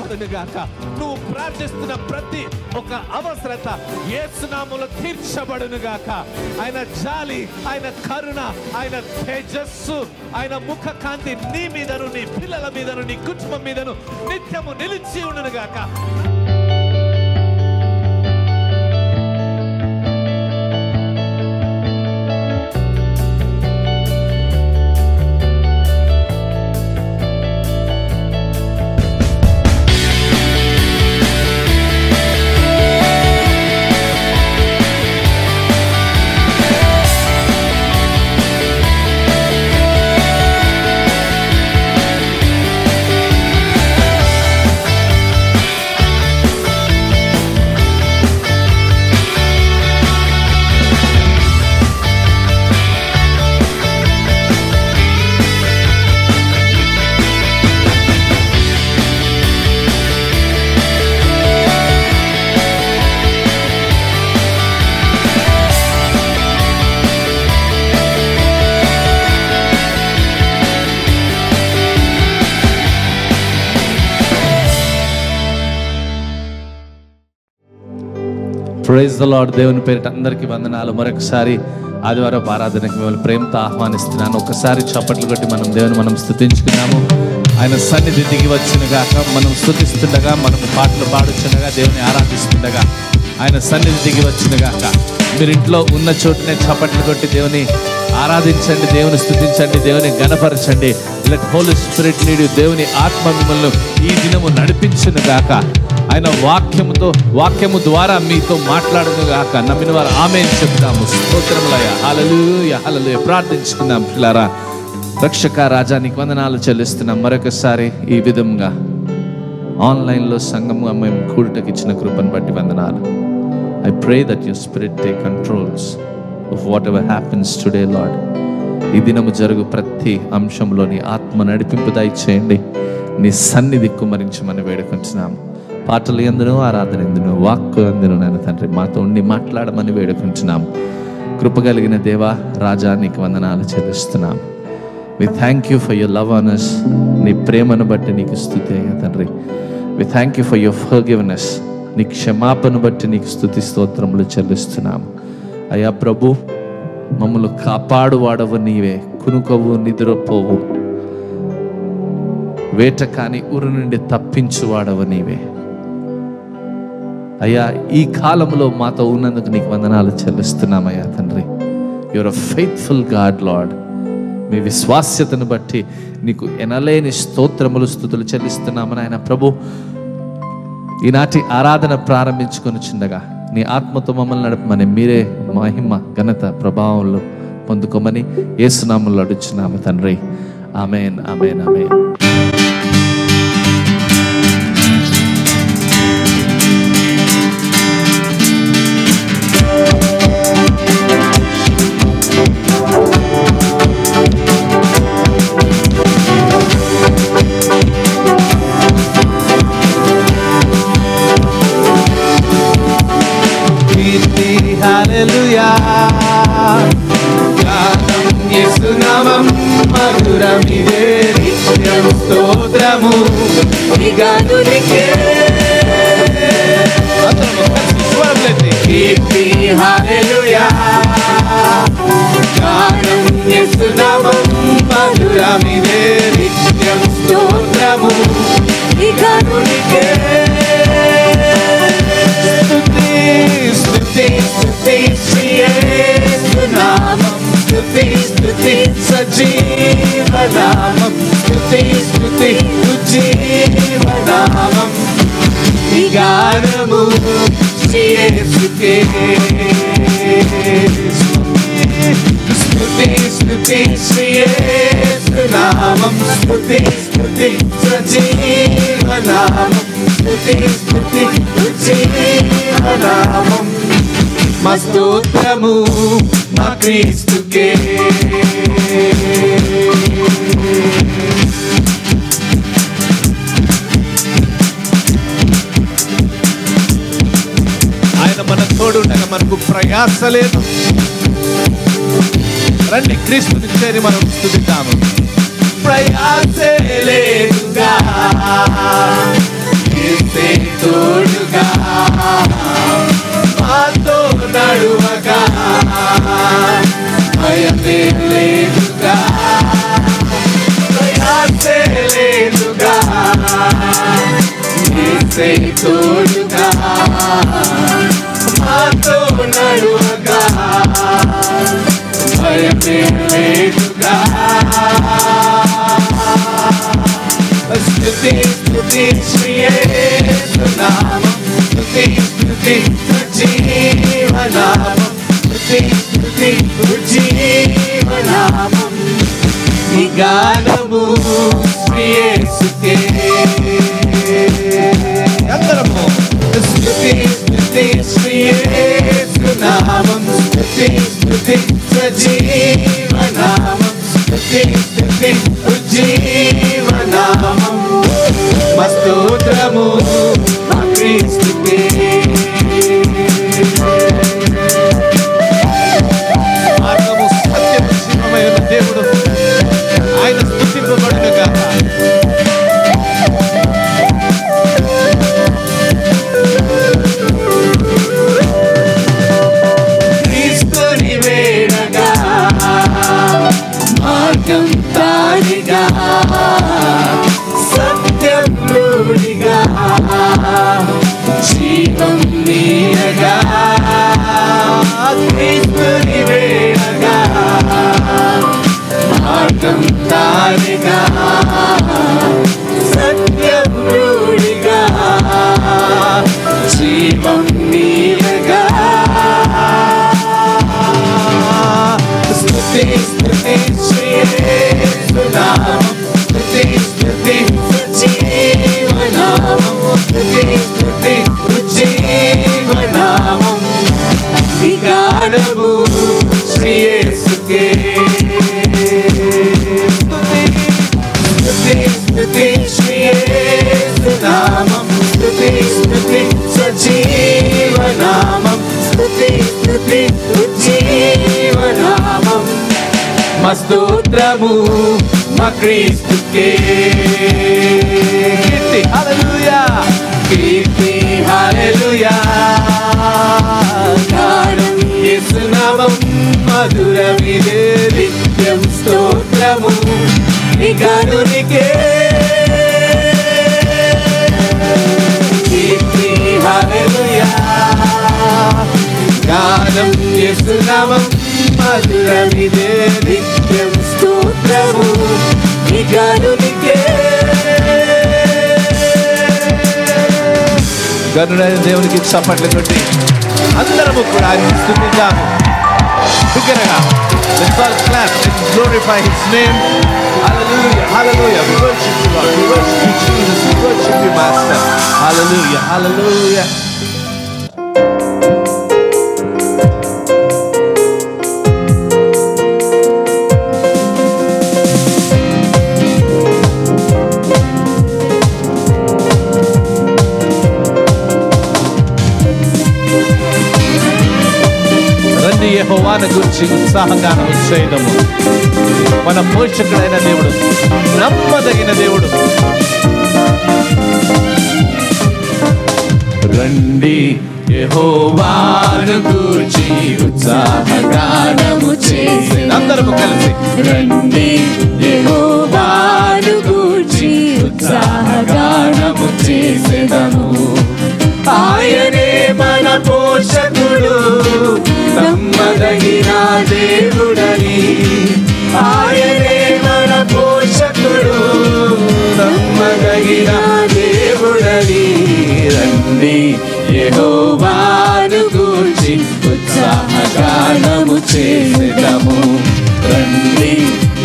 తీర్చబడును గాక. నువ్వు ప్రార్థిస్తున్న ప్రతి ఒక అవసరత యేసు నామములో తీర్చబడును గాక. ఆయన జాలి, ఆయన కరుణ, ఆయన తేజస్సు, ఆయన ముఖ కాంతి నీ మీదను, నీ పిల్లల మీదను, నీ కుటుంబం మీదను నిత్యము నిలిచి ఉండును గాక. Praise the Lord. దేవుని పేరిట అందరికీ వందనాలు. మరొకసారి ఆదివారపు ఆరాధనకి మిమ్మల్ని ప్రేమతో ఆహ్వానిస్తున్నాను. ఒకసారి చప్పట్లు కొట్టి మనం స్తుతించుకున్నాము. ఆయన సన్నిధి దిగి వచ్చిన గాక. మనం స్తుతిస్తుండగా, మనం పాటలు పాడుచుండగా, దేవుని ఆరాధిస్తుండగా ఆయన సన్నిధి దిగి వచ్చిన గాక. మీరు ఇంట్లో ఉన్న చోటునే చప్పట్లు కొట్టి దేవుని ఆరాధించండి, దేవుని స్తుతించండి, దేవుని గణపరచండి. Let Holy Spirit lead you. దేవుని ఆత్మ మిమ్మల్ని ఈ దినము నడిపించును గాక. ఆయన వాక్యము ద్వారా మీతో మాట్లాడును గాక. నమ్మిన వారు ఆమేన్ చెప్తాము. స్తోత్రములయ్యా. హల్లెలూయా, హల్లెలూయా. ప్రార్థించుకుందాం పిల్లారా. రక్షక రాజా నీకు వందనాలు చెల్లిస్తున్నాం. మరొకసారి ఈ విధంగా ఆన్లైన్లో సంఘముగా మేము కూడుటకు ఇచ్చిన కృపను బట్టి వందనాలు. I pray that your spirit take controls of whatever happens today, Lord. ఈ దినము జరుగు ప్రతి అంశంలో నీ ఆత్మ నడిపింపు దయచేయండి. నీ సన్నిధి కుమ్మరించమని వేడుకుంటున్నాము. పాటలు ఎందును, ఆరాధన ఎందును, వాక్కు ఎందును నేను తండ్రి మాతో ఉండి మాట్లాడమని వేడుకుంటున్నాము. కృపగలిగిన దేవా రాజా నీకు వందనాలు చెల్లిస్తున్నాము. We thank you for your love on us. నీ ప్రేమను బట్టి నీకు స్తుతి అయ్యా తండ్రి. We thank you for your forgiveness. నీ క్షమాపణ బట్టి నీకు స్తుతి స్తోత్రములు చెల్లిస్తున్నాము. అయ్యా ప్రభు, మమ్మల్ని కాపాడువాడవు నీవే, కునుకవు నిద్రపోవు, వేట కాని ఊరు నుండి తప్పించువాడవు నీవే. అయ్యా ఈ కాలంలో మాతో ఉన్నందుకు నీకు వందనాలు చెల్లిస్తున్నామయ్యా తండ్రి. Your a faithful God Lord. మీ విశ్వాస్యతను బట్టి నీకు ఎనలేని స్తోత్రములు స్తుతులు చెల్లిస్తున్నామని ఆయన ప్రభు. ఈనాటి ఆరాధన ప్రారంభించుకొని చిన్నగా నీ ఆత్మతో మమ్మల్ని నడపమని, మీరే మహిమ ఘనత ప్రభావంలో పొందుకోమని యేసు నామములో అడుగుచున్నాము తండ్రి. ఆమేన్, ఆమేన్, ఆమేన్. హల్లెలూయా, గానం యేసు నామం మధురమిదే, నిత్యం స్తోత్రము నీ గానునికే. కీర్తి హల్లెలూయా, గానం యేసు నామం మధురమిదే, నిత్యం స్తోత్రము నీ గానునికే. స్తుతి స్తుతి స్తుతి యేసు నామం, స్తుతి స్తుతి సజీవనామం, స్తుతి స్తుతి ఉజ్జీవనామం. ఈ గానము యేసుకే. స్తుతి స్తుతి యేసు నామం, స్తుతి స్తుతి సజీవనామం, స్తుతి స్తుతి ఉజ్జీవనామం. మా స్తోత్రము మా క్రీస్తుకే. ఆయన మన తోడుండగా మనకు ప్రయాస లేదు. రండి క్రీస్తుని చేరి మనం స్తుతిద్దాము. ప్రయాసే లేదుగా యేసే తోడుగా మాతో నడువగా భయమే లేదుగా. స్తుతి స్తుతి శ్రీ యేసు నామం, స్తుతి స్తుతి జీవనామం, స్తుతి స్తుతి జీవనామం. ఈ గానము శ్రీ యేసుకే. అందరము స్తుతి స్తుతి శ్రీ యేసు నామం, స్తుతి స్తుతి సజీవనామం, స్తుతి స్తుతి జీవనామం. మా స్తోత్రము మా క్రీస్తుకే. మార్గము సత్యము జీవమైన దేవుడు, ఆయన స్తుతింపబడునుగా. క్రీస్తుని వేడగా మార్గం తాడిగా సత్యం రూఢిగా జీవం నీయగా. క్రీస్తుని వేడగా మార్గం తాడిగా సత్యం రూఢిగా జీవం నీయగా. స్తుతి స్తుతి శ్రీ యేసు నామం, స్తుతి స్తుతి జీవనామం, స్తుతి స్తుతి జీవనామం. ఈ గానము శ్రీ యేసుకే. స్తుతి స్తుతి శ్రీ యేసు నామం, స్తుతి స్తుతి సజీవనామం, స్తుతి స్తుతి జీవనామం. మా స్తోత్రము మా క్రీస్తుకే. కీర్తి హల్లెలూయా, కీర్తి హల్లెలూయా. గానం యేసు నామం మధురమిదే నిత్యం స్తోత్రము ఈ గానునికే. కీర్తి హల్లెలూయా, గానం యేసు నామం మధురమిదే నిత్యం స్తోత్రము ఈ గానునికే. గనుడైన దేవునికి చప్పట్లు కొట్టి అందరము కూడా ఆయన స్తుతిద్దాము. బిగ్గరగా let's all clap and glorify his name. Hallelujah, hallelujah. We worship you, Lord. We worship you, Jesus. We worship you, Master. Hallelujah, hallelujah. యెహోవాను గురించి ఉత్సాహంగా ఉత్సాహము. మన పోషకుడైన దేవుడు, నమ్మదగిన దేవుడు. రండి యెహోవాను గూర్చి ఉత్సాహగానము చేసే. అందరము కలిసి రండి యెహోవాను గూర్చి ఉత్సాహగానము చేసేదము. ఆయనే మన పోషకుడు, నమ్మదగిన దేవుడని. ఆయనే మన పోషకుడు, నమ్మదగిన దేవుడని. రండి యెహోవాను గూర్చి ఉత్సాహగానము చేసేదము. రండి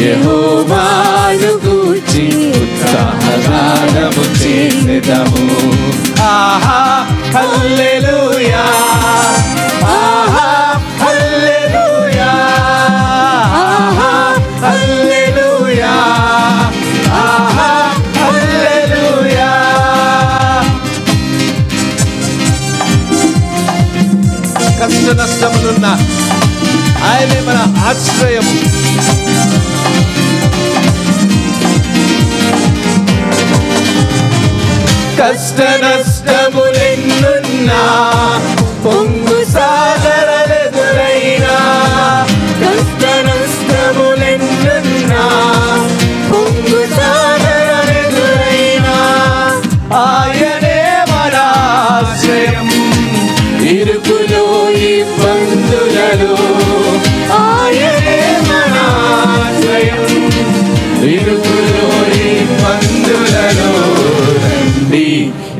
యెహోవాను గూర్చి ఉత్సాహగానము చేసేదము. ఆహా హల్లెలూయా, ఆహా హల్లెలూయా, ఆహా హల్లెలూయా, ఆహా హల్లెలూయా. కష్ట నష్టములున్న ఆయనే మన ఆశ్రయము. కష్ట నష్టములెన్నున్నా పొంగు సాగరలెదురైనా. కష్ట నష్టములెన్నున్నా పొంగు సాగరలెదురైనా. ఆయనే మా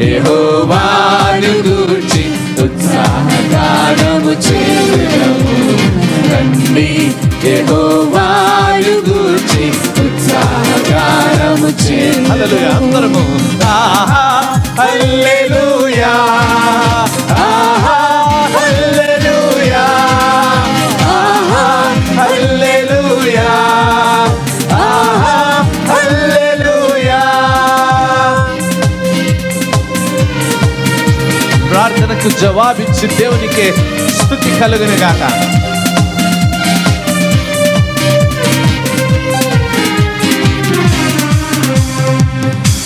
యెహోవాను గూర్చి ఉత్సాహగానము చేసెదము. రండి యెహోవాను గూర్చి ఉత్సాహగానము చేసెదము. హల్లెలూయా అందరము. ఆహా హల్లెలూయా, ఆహా హల్లెలూయా, ఆహా హల్లెలూయా, ఆహా హల్లెలూయా. ప్రార్థనకు జవాబిచ్చి దేవునికి స్తుతి కలుగును గాక.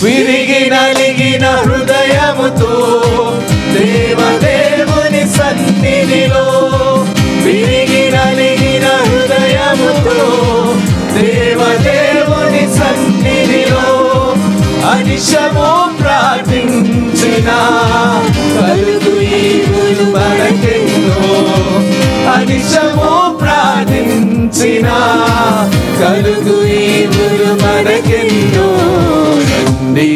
విరిగి నలిగిన హృదయముతో దేవదేవుని సన్నిధిలో, విరిగి నలిగిన హృదయముతో దేవదేవుని సన్నిధిలో అనిశము ప్రార్థించిన కలుగు ఈవులు మనకెన్నో. అనిశము ప్రార్థించిన కలుగు ఈవులు మనకెన్నో. రండి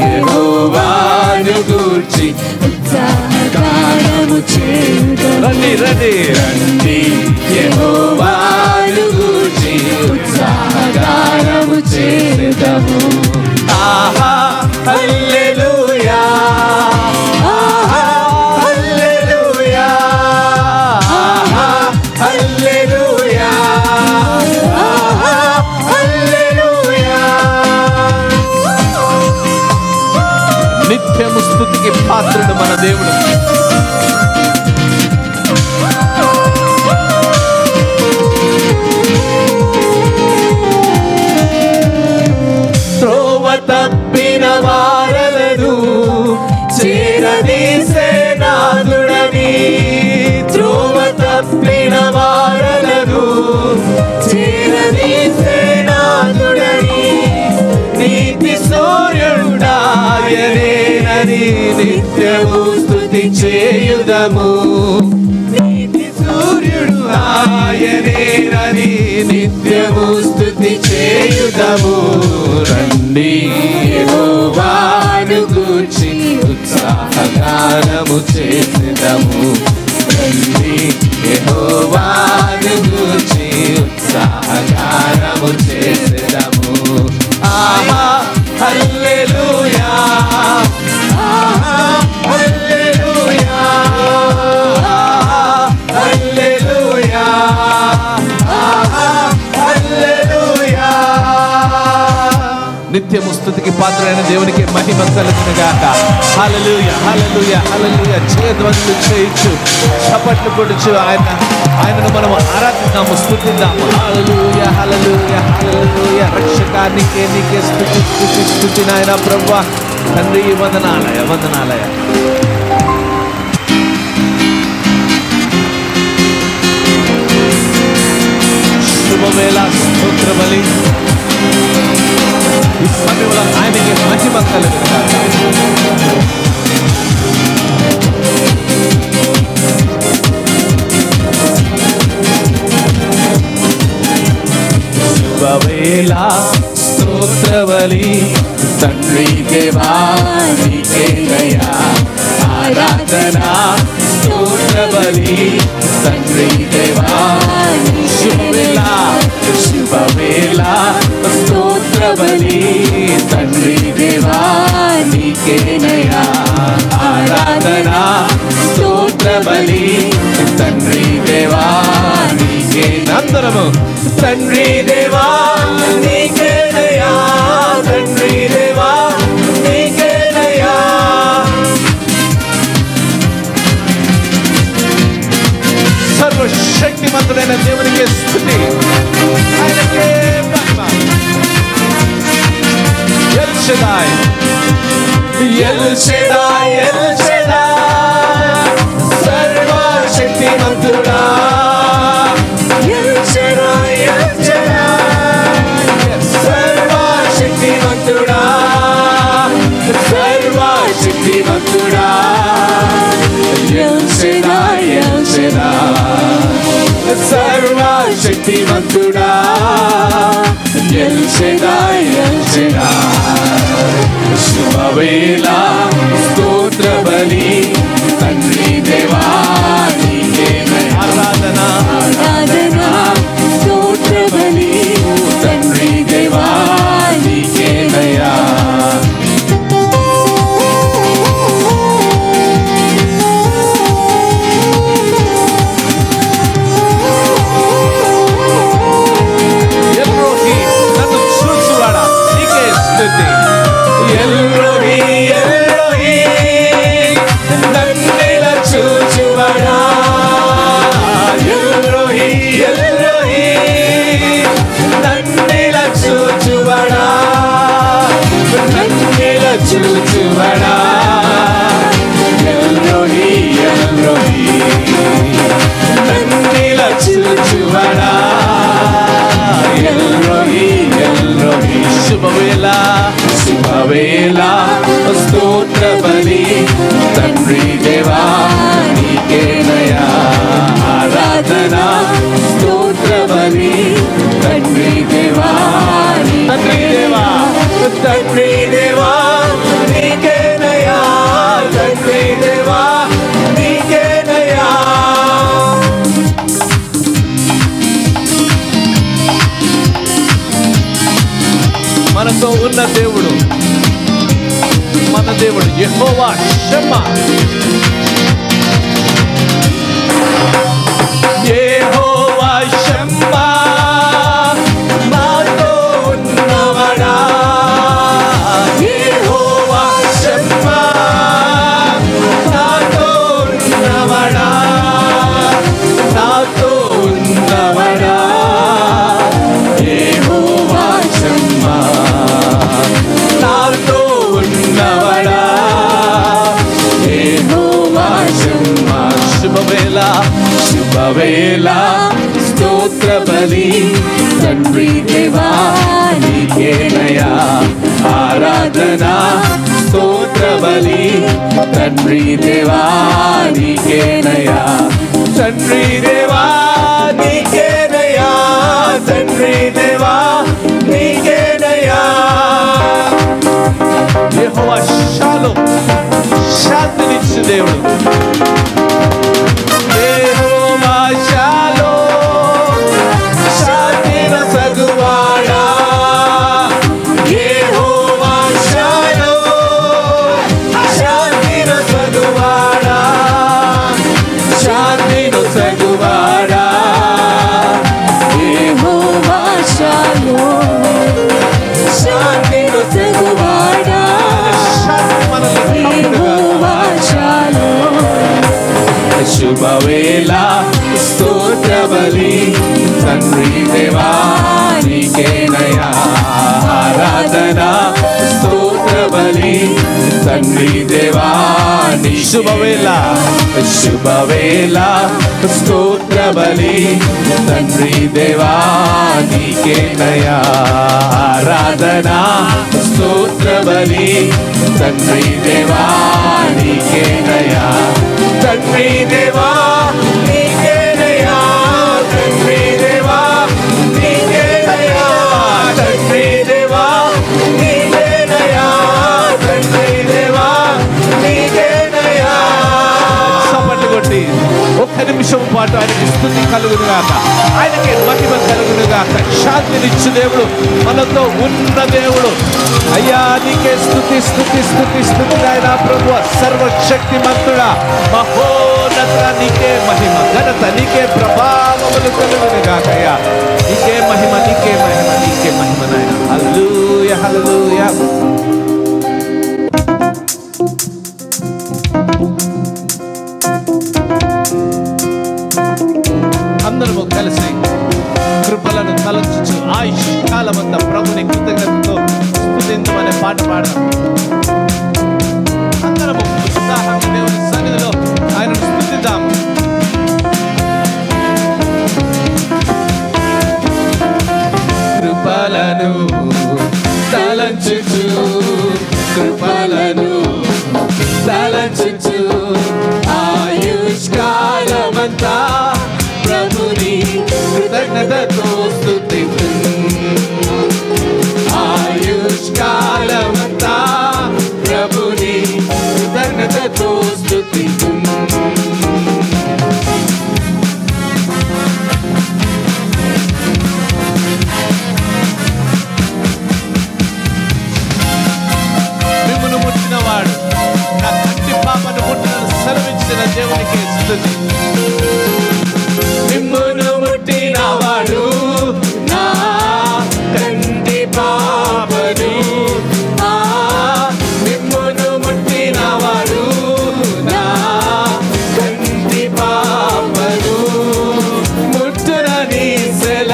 యెహోవాను గూర్చి ఉత్సాహగానము చేయుదము. రండి రండి రండి యెహోవాను గూర్చి ఉత్సాహగానము చేయుదము. ఆహా హల్లెలూయా, ఆహా హల్లెలూయా, ఆహా హల్లెలూయా, ఆహా హల్లెలూయా. నిత్యము స్తుతికి పాత్రుడు మన దేవుడు. త్రోవ తప్పిన వారలను చేరదీసే నాదుడని, త్రోవ తప్పిన వారలను చేరదీసే నాదుడని, నీతి సూర్యుడాయనేనని నిత్యము స్తుతి చేయుదము. నీతి సూర్యుడు ఆయనేనని నిత్యము స్తుతి చేయుదము. రండి యెహోవాను గూర్చి ఉత్సాహగానము చేసెదము. రండి యెహోవాను గూర్చి ఉత్సాహగానము చేసెదము. ఆహా హల్లెలూయా, ఆహా హల్లెలూయా, ఆహా హల్లెలూయా, ఆహా హల్లెలూయా. నిత్యము స్తుతికి పాత్రుడైన దేవునికి మహిమ కలుగును గాక. హల్లెలూయా హల్లెలూయా హల్లెలూయా. చేతులు చేయొచ్చు, చప్పట్లు కొడుచు ఆయనను మనం ఆరాధిద్దాము, స్తుతిద్దాము. హల్లెలూయా హల్లెలూయా హల్లెలూయా. రక్షకానికే నీకే స్తుతి స్తుతి స్తుతి నాయన ప్రభువా. తండ్రి వందనాలయ వందనాలయ. శుభవేళ స్తోత్ర బలి ఈ సమయంలో ఆయనకి మహిమ కలుగును గాక. శుభవేళ స్తోత్ర బలి తండ్రి దేవానికే దయా ఆరాధన. స్తోత్ర బలి తండ్రి దేవా. శుభవేళ శుభవేళ స్తోత్ర బలి తండ్రి దేవానికే దయా ఆరాధన. స్తోత్ర బలి తండ్రి దేవానికే. అందరము తండ్రి దేవా నీకే దయా, తండ్రి దేవా నీకే దయా. సర్వశక్తిమంతుడైన దేవునికి స్తుతి, ఆయనకే మహిమ. El Shaddai El Shaddai El Shaddai సర్వశక్తిమంతుడా. ఎల్ షెదాయ్ ఎల్ షెదాయ్ సర్వశక్తిమంతుడా, సర్వశక్తిమంతుడా. ఎల్ షెదాయ్ ఎల్ షెదాయ్ సర్వశక్తిమంతుడా. ఎల్ షెదాయ్ ఎల్ షెదాయ్ శుభవేళ స్తోత్ర బలి తండ్రి దేవా నీకే ఆరాధన స్తోత్ర బలి తండ్రి దేవా నీకేనయ్యా. ఎల్రోహి నన్ను చూచువాడా నీకే స్తుతి. ఎల్రోహి ఎల్రోహి నన్నిలా చూచువాడా. ఎల్రోహి ఎల్రోహి నన్నిలా చూచువాడా. నన్నిలా చూచువాడా. ఎల్రోహి ఎల్రోహి నన్నిలా చూచువాడా. ఎల్రోహి ఎల్రోహి శుభవేళ శుభవేళ స్తోత్ర బలి తండ్రి దేవా నీకేనయ్యా ఆరాధన. స్తోత్ర బలి తండ్రి దేవా తండ్రి దేవా తండ్రి దేవా నీకేనయ్యా. తండ్రి దేవా నీకేనయ్యా. మనతో ఉన్న దేవుడు మన దేవుడు యెహోవా షమ్మా. యెహోవా షమ్మా నాతో ఉన్నవాడా. యెహోవా షమ్మా నాతో ఉన్నవాడా. నాతో ఉన్నవాడా. యెహోవా షమ్మా నాతో ఉన్నవాడా. యెహోవా షమ్మా శుభవేళ శుభవేళ స్తోత్ర బలి తండ్రి దేవా నీకేనయ్యా ఆరాధన. స్తోత్ర బలి తండ్రి దేవా నీకేనయ్యా. తండ్రి దేవా నీకేనయ్యా. తండ్రి దేవా నీకేనయ్యా. యెహోవా షాలోమ్ శాంతినిచ్చు దేవుడు. యెహోవా షాలోమ్ శాంతిన సగువాడా. యెహోవా షాలోమ్ శాంతిన సగువాడా. శాంతిన సగువాడా. యెహోవా షాలోమ్ శాంతిన సగువాడా. యెహోవా షాలోమ్ శుభవేళ స్తోత్ర బలి తండ్రి దేవా నీకేనయ్యా ఆరాధన. స్తోత్ర బలి తండ్రి దేవా నీ శుభవేళ శుభవేళ స్తోత్ర బలి తండ్రి దేవా నీకేనయ్యా ఆరాధన. స్తోత్ర బలి తండ్రి దేవా నీకేనయ్యా. తండ్రి దేవా నీకేనయ్యా. తండ్రి దేవా నీకేనయ్యా. తండ్రి దేవా నీకేనయ్యా. తండ్రి దేవా నీకేనయ్యా. చప్పట్లు కొట్టి ఒక్క నిమిషం పాటు ఆయనకి స్తుతి కలుగునుగాక. ఆయనకి మహిమ కలుగునుగాక. శాంతినిచ్చు దేవుడు మనతో ఉన్న దేవుడు. అయ్యా నీకే స్తుతి స్తుతి స్తుతి స్తుతి ఆయన ప్రభువా సర్వశక్తిమంతుడా మహోన్నత నీకే మహిమ ఘనత నీకే ప్రభావములు కలుగునుగాక. అయ్యా నీకే మహిమ నీకే మహిమ నీకే మహిమ నాయన. హల్లెలూయా హల్లెలూయా. అందరము కలిసి కృపలను తలంచు ఆయుష్ కాలమంతా ప్రభుని కృతజ్ఞతతో స్తుతించమనే పాట పాడదాం. అందరము ఉత్సాహంగా దేవుని సన్నిధిలో ఆయనను స్తుతిద్దాం. కృపలను తలంచుచు కృపలను తలంచుచు ఆయుష్ కాలమంతా ప్రభుని కృతజ్ఞతతో స్తుతించు. ఆయుష్ కాలమంతా దేవునికి స్తుతి. మిమ్మును ముట్టినవాడు నా కంటి పాపను, మిమ్మును ముట్టినవాడు నా కంటి పాపను. ముట్టునని సెల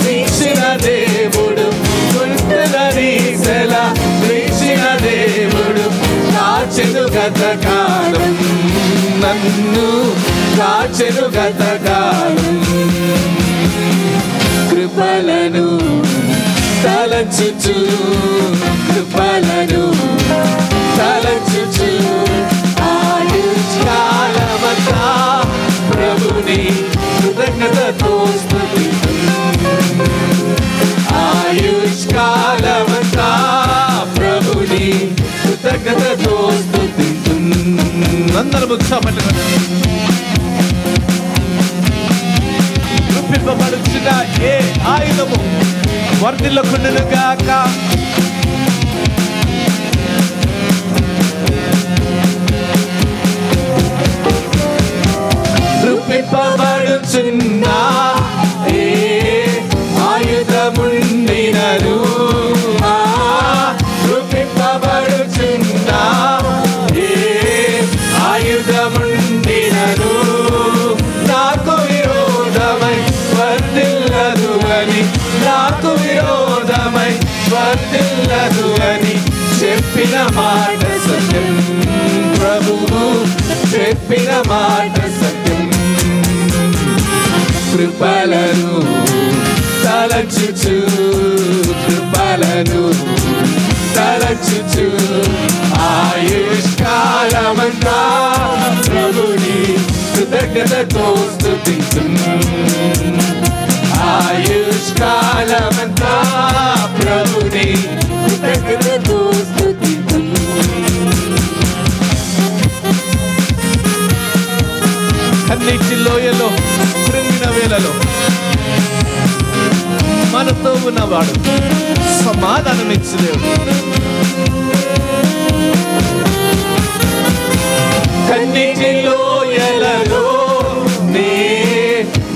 వీక్షిన దేవుడు, ముట్టునని సెల వీక్షిన దేవుడు. కాచెను గతకాలం నన్ను, కాచెను గతకాలం. కృపలను తలచుచు, కృపలను తలచుచు ఆయుష్కాలమంతా ప్రభుని కృతజ్ఞతతో స్తుతింతును. ఆయుష్కాలమంతా ప్రభుని కృతజ్ఞతతో స్తుతింతును. అందరూ ఉత్సాహపడ్డారు. రూపింపబడుచున్న ఏ ఆయుధము వర్ధిల్లకుండును గాక. రూపింపబడుచున్న ఏ ఆయుధముండినను, రూపింపబడుచున్న ఏ ఆయుధముండినను నాకు విరోధమై వర్ధిల్లదు అని, నాకు విరోధమై వర్ధిల్లదు అని చెప్పిన మాట సత్యం. ప్రభువు చెప్పిన మాట సత్యం. కృపలను తలచుచు, కృపలను తలచుచు ఆయుష్కాలమంతా ప్రభుని కృతజ్ఞతతో స్తుతింతును. ఆయుష్కాలమంతా ప్రభుని కృతజ్ఞతతో స్తుతింతును. కన్నీటి లోయలో కృంగిన వేళలో మనతో ఉన్నవాడు సమాధానం ఇచ్చు దేవుడు. కన్నీటి లోయలలో నే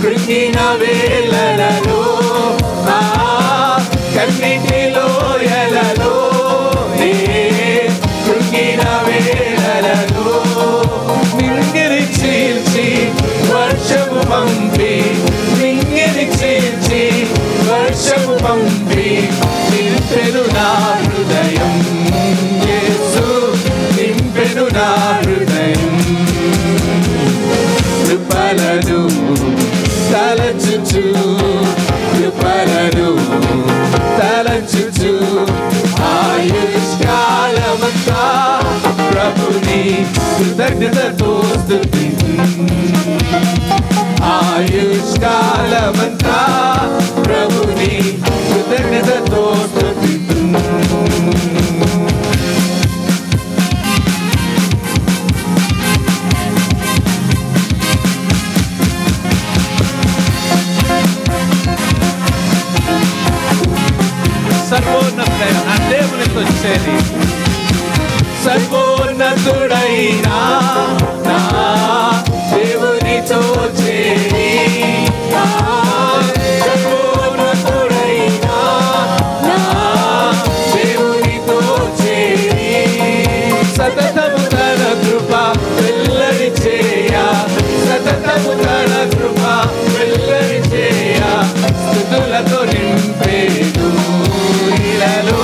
కృంగిన వేళలలో, కన్నీటి లోయలలో నే కృంగిన వేళలలో మింగిరి చీల్చి వర్షము పంపి, మింగిరి చీల్చి వర్షము పంపి నింపెను నా హృదయం. యేసు నింపెను నా హృదయం. కృపలను తలచుచు, కృపలను తలచుచు ఆయుష్కాలమంతా ప్రభుని కృతజ్ఞతతో స్తుతింతును. ఆయుష్కాలమంతా ప్రభుని కృతజ్ఞతతో స్తుతింతును. సర్వోన్నతుడైన నా దేవునితో చేరి, సర్వోన్నతుడైనా నా దేవునితో చేరి, సర్వోన్నతుడైనా నా దేవునితో చేరి, సతతము తన కృప వెల్లడి చేయ, సతతము తన కృప వెల్లడి చేయ, స్తుతులతో నింపేను ఇలలో,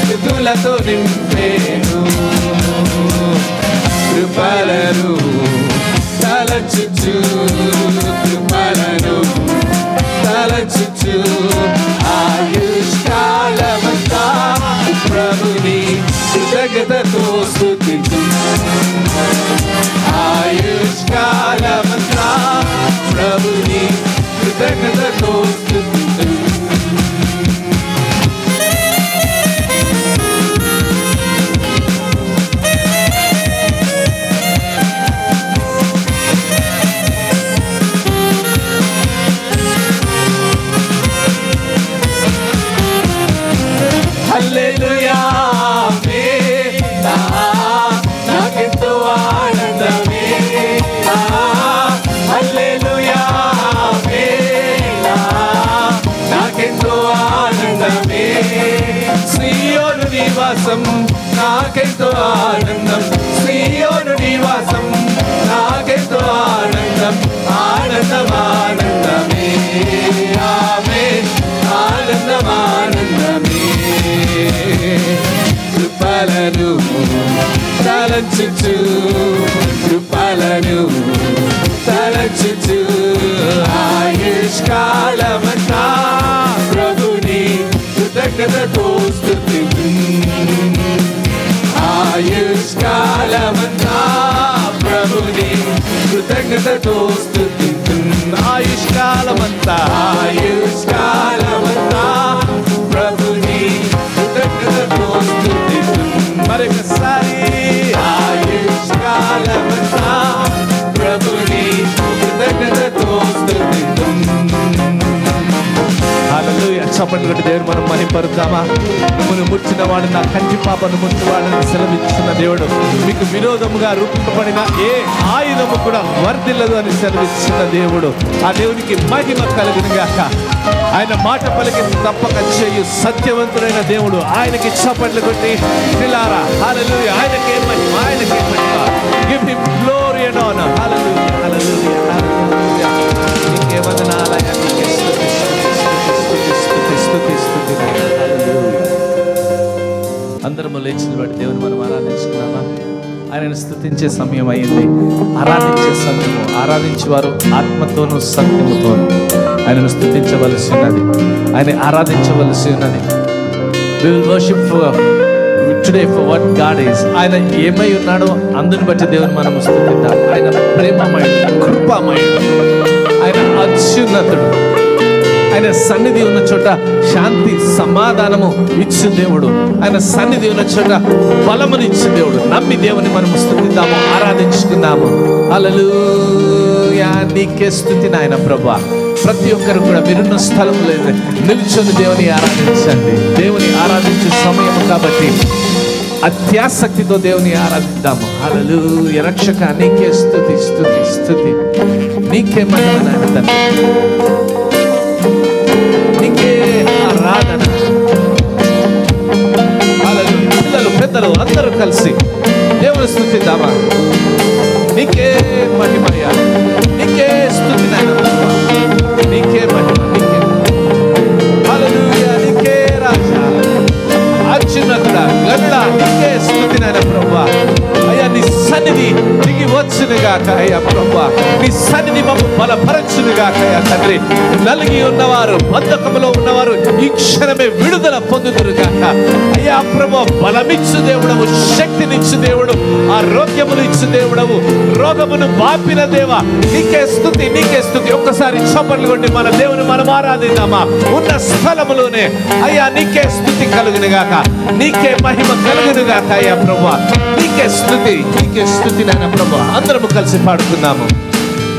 స్తుతులతో నింపేను. కృపలను తలచుచు, కృపలను తలచుచు ఆయుష్కాలమంతా ప్రభుని కృతజ్ఞతతో స్తుతింతును. ఆయుష్కాలమంతా ప్రభుని కృతజ్ఞతతో స్తుతింతును. ఆనందం సీయోను నివాసం నాకెంతో ఆనందం ఆనందం ఆనందమే ఆమేన్ ఆనందం ఆనందమే కృపలను తలంచుచు కృపలను తలంచుచు ఆయుష్కాలమంతా ప్రభుని కృతజ్ఞతతో స్తుతింతును ఆయుష్కాలమంతా ప్రభుని కృతజ్ఞతతో స్తుతింతును ఆయుష్కాలమంతా ప్రభుని కృతజ్ఞతతో స్తుతింతును మరొకసారి ఆయుష్కాలమంతా ప్రభుని కృతజ్ఞతతో స్తుతింతును హల్లెలూయా చప్పట్లు కొట్టి దేవుడు మనం మహిమపరుద్దామా మిమ్మల్ని ముట్టిన వాడు నా కంటి పాపను ముట్టువాడని సెలవిచ్చిన దేవుడు మీకు విరోధముగా రూపింపబడిన ఏ ఆయుధము కూడా వర్ధిల్లదు అని సెలవిచ్చిన దేవుడు ఆ దేవునికి మహిమ కలుగును గాక ఆయన మాట పలికి తప్పక చేయు సత్యవంతుడైన దేవుడు ఆయనకి చప్పట్లు కొట్టి పిల్లారా హల్లెలూయా ఆయనకే మహిమ give him glory and honour hallelujah hallelujah hallelujah నీకే వందనాలయ్యా నీకే స్తుతి అందరము లేచి నిలబడి దేవుని మనం ఆరాధించుకున్నామా ఆయనను స్తుతించే సమయం అయింది ఆరాధించే సమయము ఆరాధించేవారు ఆత్మతోనూ సత్యముతోనూ ఆయనను స్తుతించవలసి ఉన్నది ఆయన ఆరాధించవలసి ఉన్నది we will worship today for what God is ఆయన ఏమై ఉన్నాడో అందుని బట్టి దేవుని మనం స్తుతిద్దాం ఆయన ప్రేమమయుడు కృపామయుడు ఆయన అత్యున్నతుడు ఆయన సన్నిధి ఉన్న చోట శాంతి సమాధానము ఇచ్చు దేవుడు ఆయన సన్నిధి ఉన్న చోట బలమును ఇచ్చు దేవుడు నమ్మి దేవుని మనం స్తుతిద్దాము ఆరాధించుకుందాము హల్లెలూయా నీకే స్తుతి నాయన ప్రభువా ప్రతి ఒక్కరు కూడా మీరున్న స్థలంలో నిల్చొని దేవుని ఆరాధించండి దేవుని ఆరాధించే సమయం కాబట్టి అత్యాసక్తితో దేవుని ఆరాధిద్దాము హల్లెలూయా రక్షక నీకే స్తుతి స్తుతి స్తుతి నీకే మహిమ నాయన తండ్రి నీకే ఆరాధన హల్లెలూయా పిల్లలు పెద్దలు అందరూ కలిసి దేవుని స్తుతిద్దామా నీకే మహిమయ్యా నీకే స్తుతి నాయన నీకే మహిమ నీకే హల్లెలూయా నీకే రాజా అత్యున్నతుడా గరుడా నీకే స్తుతి నాయన ప్రభువా అయ్యా నీ సన్నిధి దిగి వచ్చునుగాక అయ్యా ప్రభువా నీ సన్నిధి మమ్ము బలపరచునుగాక అయ్యా తండ్రి నలిగి ఉన్నవారు బద్ధకములో ఉన్నవారు ఈ క్షణమే విడుదల పొందుదురుగాక అయ్యా ప్రభువా బలమిచ్చు దేవుడవు శక్తినిచ్చు దేవుడు ఆరోగ్యమును ఇచ్చు దేవుడవు రోగమును బాపిన దేవా నీకే స్తుతి ఒక్కసారి చప్పట్లు కొట్టి మన దేవుని మనం ఆరాధిద్దామా ఉన్న స్థలములోనే అయ్యా నీకే స్తుతి కలుగునుగాక నీకే మహిమ కలుగునుగాక అయ్యా ప్రభువా నీకే స్తుతి నాయన ప్రభువా అందరము కలిసి పాడుకుందాము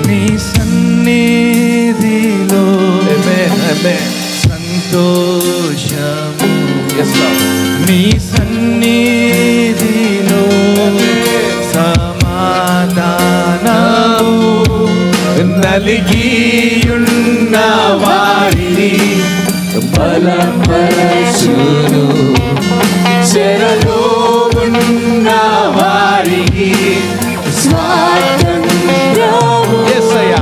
నీ సన్నిధిలో సంతోషము నీ సన్నిధిలో సమాధానము నలిగియున్న వారిని బలపరచును చెరలో ఉన్న వారికి స్వాతంత్రము యేసయ్యా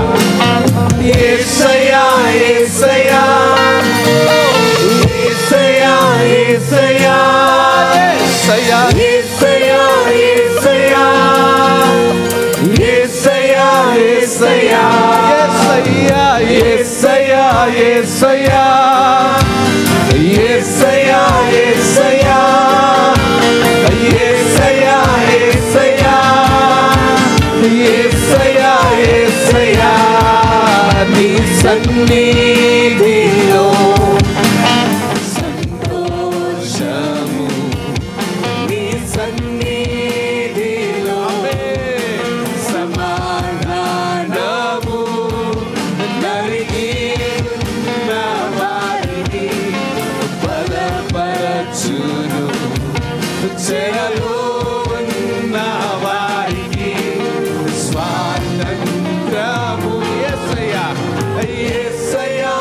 యేసయ్యా యేసయ్యా యేసయ్యా యేసయ్యా యేసయ్యా యేసయ్యా యేసయ్యా యేసయ్యా యేసయ్యా యేసయ్యా యేసయ్యా యేసయ్యా యేసయ్యా యేసయ్యా యేసయ్యా నీ సన్నిధిలో సంతోషము నీ సన్నిధిలో సమాధానము నలిగిన వారిని బలపరచును చెరలో ఉన్న వారికి స్వాతంత్రము యేసయ్యా యేసయ్యా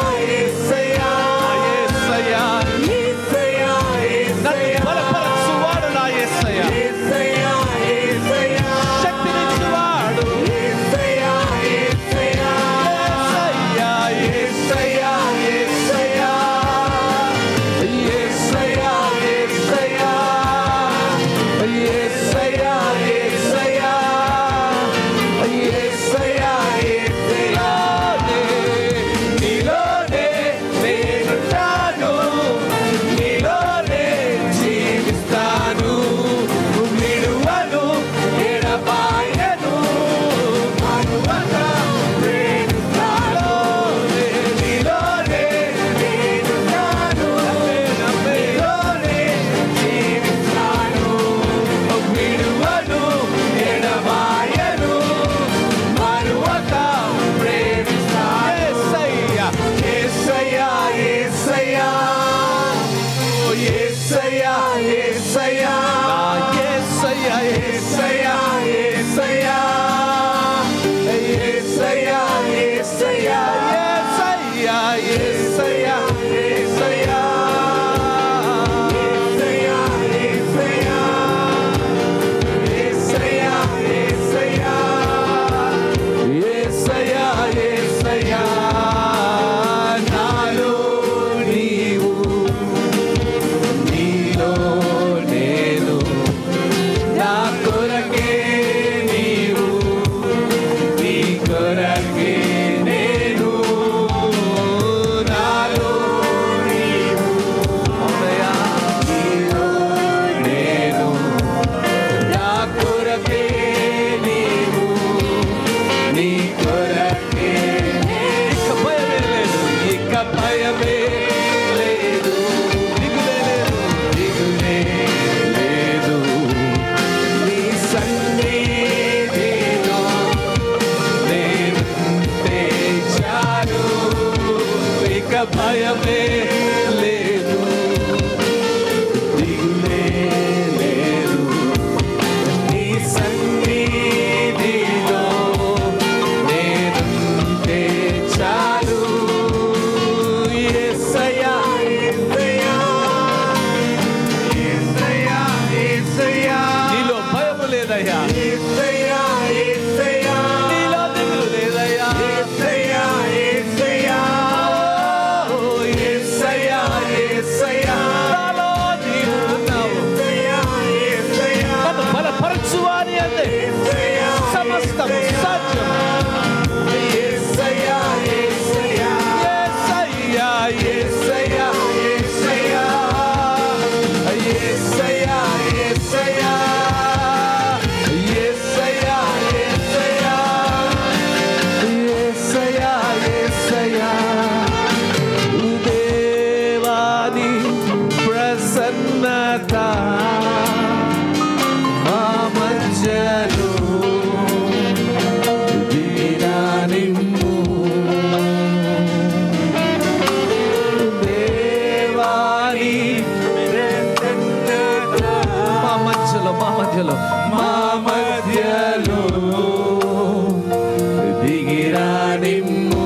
దిగిరా నిమ్ము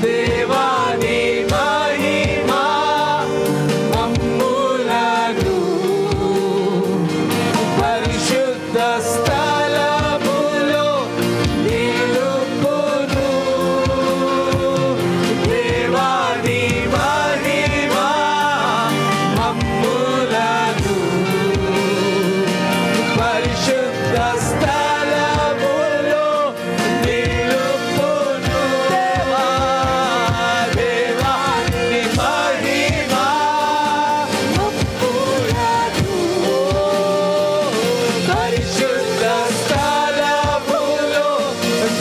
దేవాని మహిమా మమ్ములను పరిశుద్ధ స్థలములో నిలుపును దేవాని మహిమా మమ్ములను పరిశుద్ధ స్థలములో నిలుపును దేవా దేవాని మహిమా మమ్ములను పరిశుద్ధ స్థలములో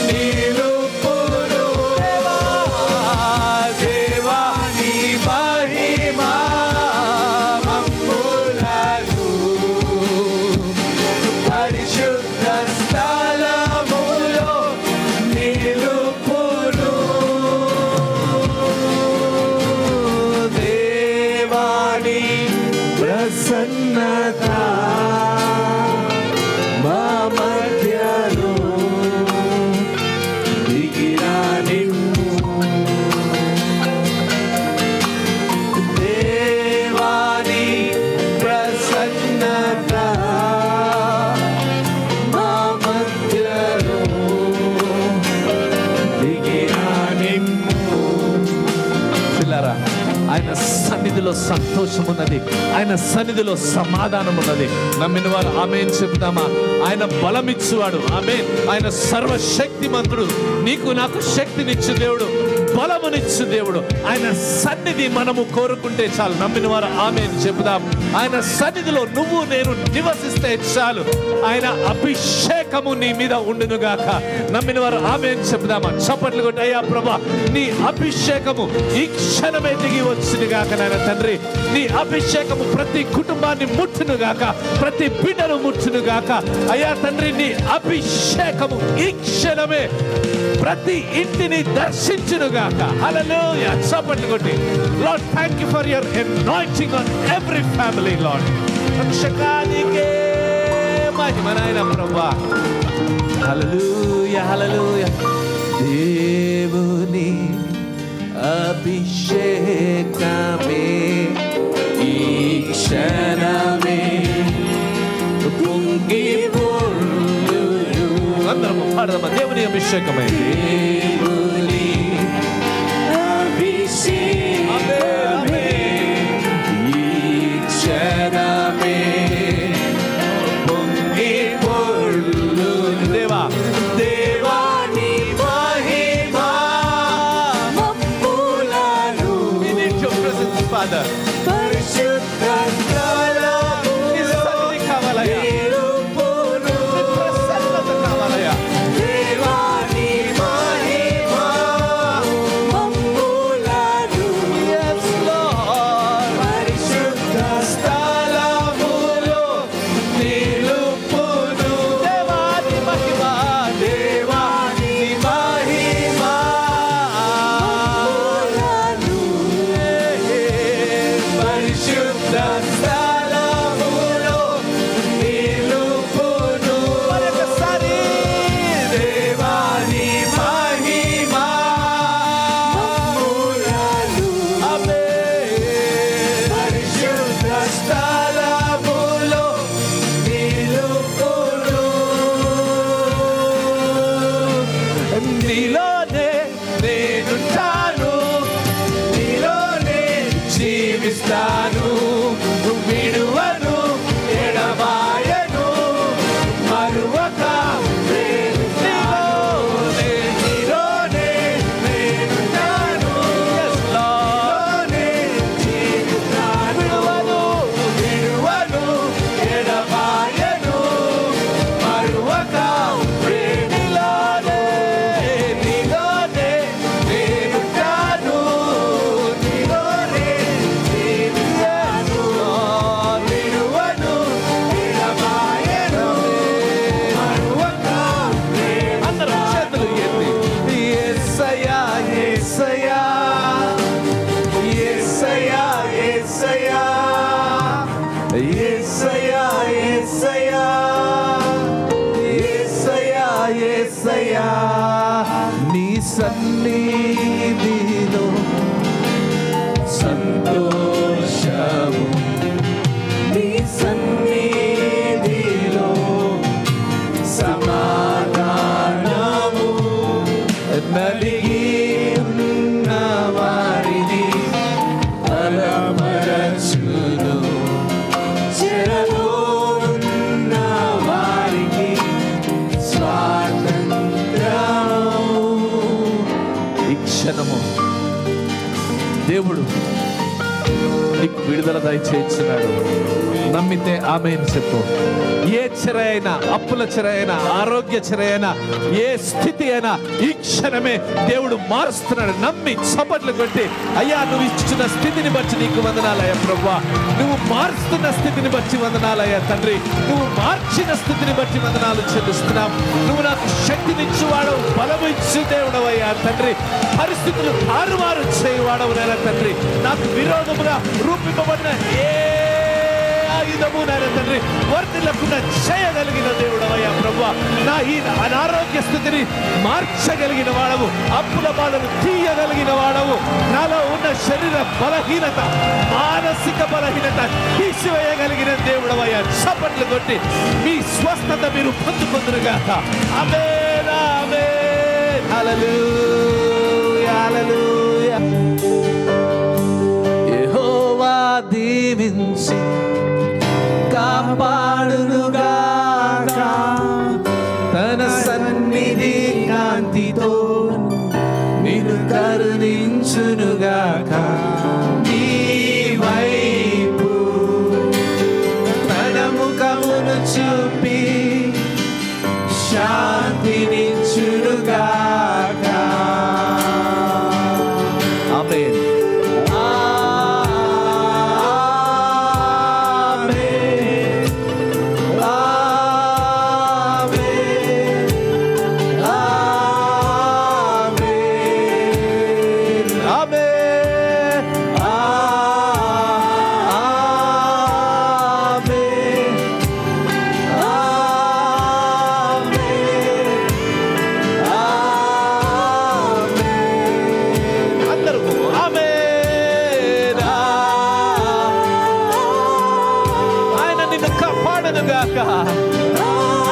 నిలుపును దేవా దేవాని మహిమా మమ్ములను పరిశుద్ధ స్థలములో నిలుపును దేవాని ప్రసన్నత మా మధ్యలో దిగిరా నిమ్ము దేవాని ప్రసన్నత మా మధ్యలో దిగిరా నిమ్ము. పిల్లరా, ఆయన సన్నిధిలో సంతోషం ఉన్నది, ఆయన సన్నిధిలో సమాధానం ఉన్నది. నమ్మిన వారు ఆమేన్ చెప్తామా? ఆయన బలమిచ్చువాడు. ఆమేన్. ఆయన సర్వశక్తిమంతుడు. నీకు నాకు శక్తినిచ్చు దేవుడు, బలమునిచ్చు దేవుడు. ఆయన సన్నిధి మనము కోరుకుంటే చాలు. నమ్మిన వారు ఆమేన్ చెప్దాం. ఆయన సన్నిధిలో నువ్వు నేను నివసిస్తే చాలు. ఆయన అభిషేకము నీ మీద ఉండునుగాక. నమ్మిన వారు ఆమేన్ చెప్దామా? చప్పట్లు కొట్టి, అయ్యా ప్రభా, నీ అభిషేకము ఈ క్షణమే దిగి వచ్చినగాక. నాయన తండ్రి, నీ అభిషేకము ప్రతి కుటుంబాన్ని ముట్టునుగాక, ప్రతి బిడ్డను ముట్టునుగాక. అయ్యా తండ్రి, నీ అభిషేకము ఈ క్షణమే ప్రతి ఇంటిని దర్శించునుగాక. హల్లెలూయా. చప్పట్లు కొట్టి, Lord thank you for your anointing on every family Lord. రక్షకానికే మహిమ నాయన ప్రభువా. హల్లెలూయా హల్లెలూయా. దేవుని అభిషేకమే ఈ క్షణమే పొంగి పొర్లును. అందరం పాడదామా? దేవుని అభిషేకమే, దేవుని అభిషేకమే ఈ క్షణమే పొంగి పొర్లును. దేవా దేవాని మహిమా మమ్ములను. We need your presence, Father. పరిశుద్ధ స్థలములో నీ సన్నిధి కావాలయ్యా, నిలుపును. నీ ప్రసన్నత కావాలయ్యా. దేవాని మహిమా మమ్ములను. Yes, Lord. పరిశుద్ధ స్థలములో నిలుపును. దేవాని మహిమా, దేవాని మహిమా మమ్ములను. పరిశుద్ధ స్థలములో నిలుపును. మరొకసారి దేవాని మహిమా మమ్ములను. ఆమేన్. పరిశుద్ధ స్థలములో నిలుపును. నీలోనే నేనుంటాను, నీలోనే జీవిస్తాను. విడువను, ఎడబాయను, మరువక నీలోనే నీలోనే నేనుంటాను. Yes, Lord. నీలోనే జీవిస్తాను. విడువను, ఎడబాయను, మరువక నీలోనే నీలోనే నేనుంటాను. నీలోనే జీవిస్తాను. విడువను, ఎడబాయను, మరువక సన్నిధిలో సంతోషము, నీ సన్నిధిలో సమాధానము, నలిగి ఉన్న వారిని బలపరచును, చెరలో ఉన్న వారికి స్వాతంత్రము. ఈ క్షణము దేవుడు నీకు విడుదల దయచేస్తున్నాడు. నమ్మితే ఆమేన్ చెప్పు. ఏ చెర అయినా, అప్పుల చెర అయినా, ఆరోగ్య చెర అయినా, ఏ స్థితి అయినా ఈ క్షణమే దేవుడు మారుస్తున్నాడు. నమ్మి చప్పట్లు కొట్టి, అయ్యా నువ్వు ఇచ్చిన స్థితిని బట్టి నీకు వందనాలయ్యా ప్రభువా, నువ్వు మారుస్తున్న స్థితిని బట్టి వందనాలయ్యా తండ్రి, నువ్వు మార్చిన స్థితిని బట్టి వందనాలు చెల్లిస్తున్నాం. నువ్వు నాకు శక్తినిచ్చువాడవు, బలము ఇచ్చు దేవుడవయ్యా తండ్రి, పరిస్థితులు తారుమారు చేయవాడవునైనా తండ్రి, నాకు విరోధముగా రూపింపబడిన ఏ ఆయుధము నాయన తండ్రి వర్తిల్లకుండా చేయగలిగిన దేవుడవయ్యా ప్రభువా, నా ఈ అనారోగ్య స్థితిని మార్చగలిగిన వాడవు, అప్పుల బాధను తీయగలిగిన వాడవు, నాలో ఉన్న శరీర బలహీనత, మానసిక బలహీనత తీసివేయగలిగిన దేవుడవయ్యా. చప్పట్లు కొట్టి మీ స్వస్థత మీరు పొందుకుందురుగాక. ఆమేన్ ఆమేన్. హల్లెలూయా హల్లెలూయా. యెహోవా దీవించి కాపాడునుగాక, తన సన్నిధి కాంతితో నిన్ను కరుణించునుగాక, నీ వైపు తన ముఖమును చూపి శాంతినిచ్చునుగాక. ఆమేన్.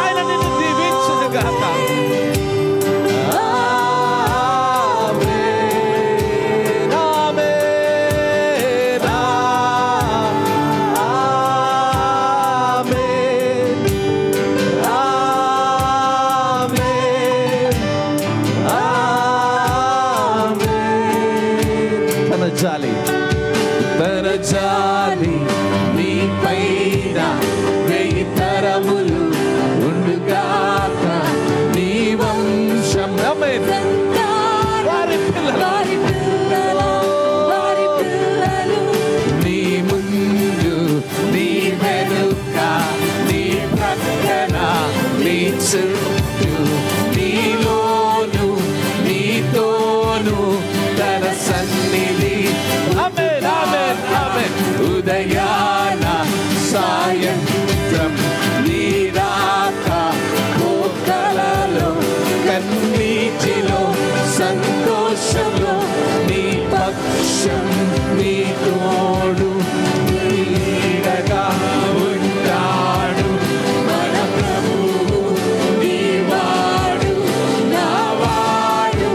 ఆయన నిన్ను దీవించునుగాక. ఆమేన్ ఆమేన్ ఆమేన్ ఆమేన్. తన జాలి నీ పైన వెయ్యి తరములు ఉండుగాక, నీ వంశం వారి పిల్లలు నీ ముందు నీ వెనుక నీ ప్రక్కన నీ చుట్టూ నీలోను నీతోను తన సన్నిధి. ఆమేన్ ఆమేన్ ఆమేన్. ఉదయాన సాయంత్రం నీ రాక, కోకలలో కన్నీటిలో సంతోషంలో నీ పక్షం నీ తోడు నీడగా ఉంటాడు మన ప్రభువు. నీ వాడు నా వాడు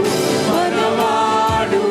మనవాడు.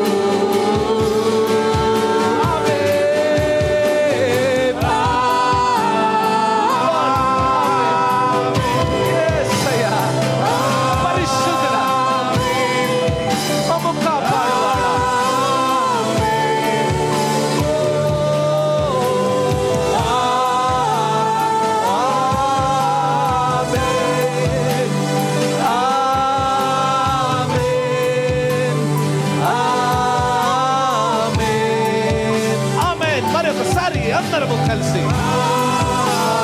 అందరము కలిసి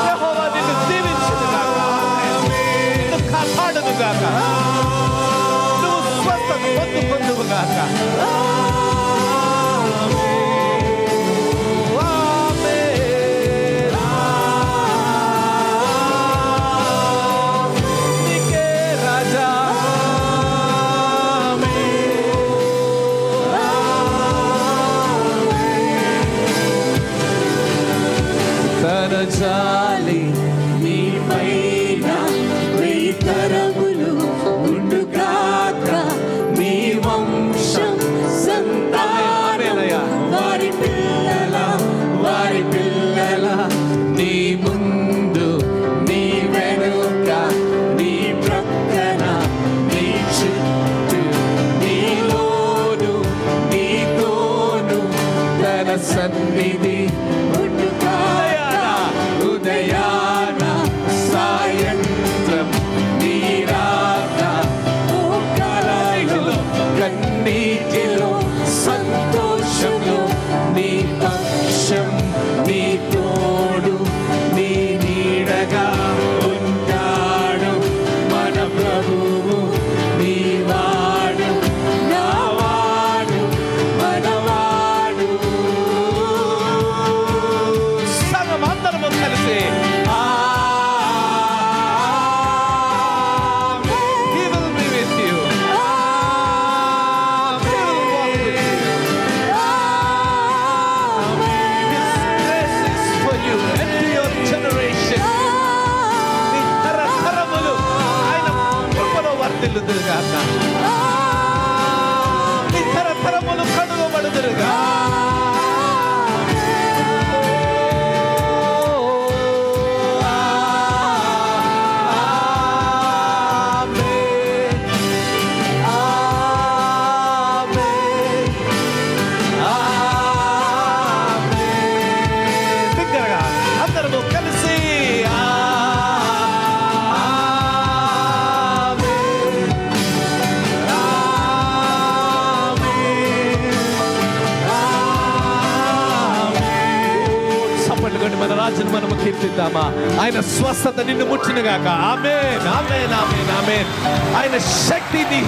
యెహోవా నిన్ను దీవించునుగాక, నిన్ను కాపాడునుగాక, నువ్వు స్వస్థత పొందుగాక. నీకే రాజా. ఆమేన్. వర్ధిల్లుదురుగాక, నీ తరతరములు కడుగబడుదురుగా. మన రాజును మనము కీర్తిద్దామా. ఆయన స్వస్థత నిన్ను ముట్టినగాక. ఆమేన్, ఆమేన్, ఆమేన్, ఆమేన్. ఆయన శక్తి నీ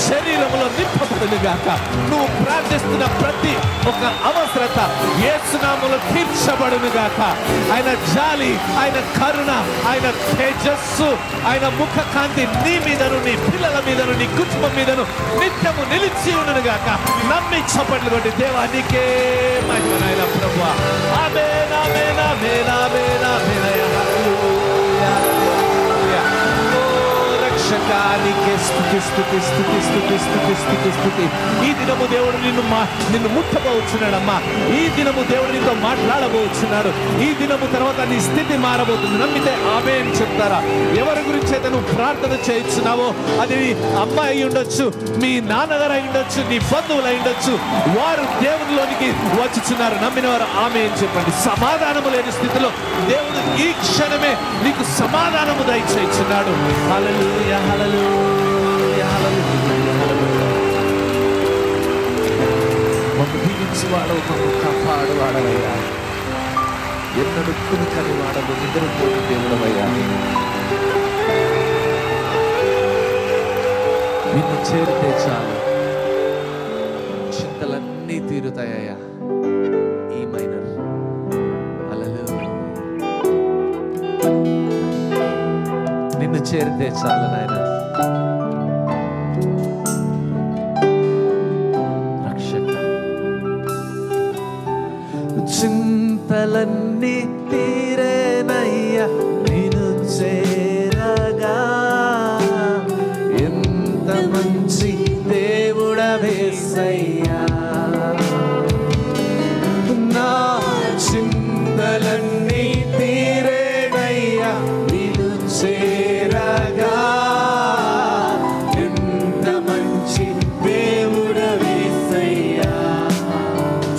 శరీరంలో నింపబడునుగాక. నువ్వు ప్రార్థిస్తున్న ప్రతి ఒక్క అవసరత యేసు నామములో తీర్చబడునుగాక. ఆయన జాలి, ఆయన కరుణ, ఆయన తేజస్సు, ఆయన ముఖ కాంతి నీ మీదను, నీ పిల్లల మీదను, నీ కుటుంబం మీదను నిత్యము నిలిచి ఉండునుగాక. నమ్మి చప్పట్లు కొట్టి దేవా నీకే మహిమ నాయన ప్రభువా. ఆమేన్, ఆమేన్, ఆమేన్, ఆమేన్, ఆమేన్. హల్లెలూయా, హల్లెలూయా. ఓ రక్షకానికే స్తుతి, స్తుతి, స్తుతి, స్తుతి, స్తుతి, స్తుతి, స్తుతి. ఈ దినము దేవుడు నిన్ను ముట్టబోచున్నాడమ్మా. ఈ దినము దేవుడు నీతో మాట్లాడబోచున్నాడు. ఈ దినము తర్వాత నీ స్థితి మారబోతుంది. నమ్మితే ఆమేన్ చెప్తారా? ఎవరి గురించి అయితే నువ్వు ప్రార్థన చేయించున్నావో, అది అమ్మాయి అయి ఉండొచ్చు, మీ నాన్నగారు అయి ఉండొచ్చు, నీ బంధువులు అయి ఉండొచ్చు, వారు దేవునిలోనికి వచ్చుచున్నారు. నమ్మిన వారు ఆమేన్ చెప్పండి. సమాధానము లేని స్థితిలో దేవుడు ఈ క్షణమే నీకు సమాధానము దయచేయుచున్నాడు. హల్లెలూయా, హల్లెలూయా, హల్లెలూయా, హల్లెలూయా. మమ్ము దీవించువాడు, మమ్ము కాపాడువాడవయ్యా. ఎన్నడూ కునుకని వాడవు, నిద్రపోని దేవుడవయ్యా. నిన్ను చేరితే చాలు, చింతలన్నీ తీరుతాయ్యా. ఈ మైనర్ హల్లెలూయా. నిన్ను చేరితే చాలు నాయన. రక్షక, చింతలన్నీ తీరేనయ్యా నిన్ను చేరగా. ఎంత మంచి దేవుడవేసయ్యా. నా చింతలన్నీ తీరేనయ్యా నిన్ను చేరగా. ఎంత మంచి దేవుడవేసయ్యా.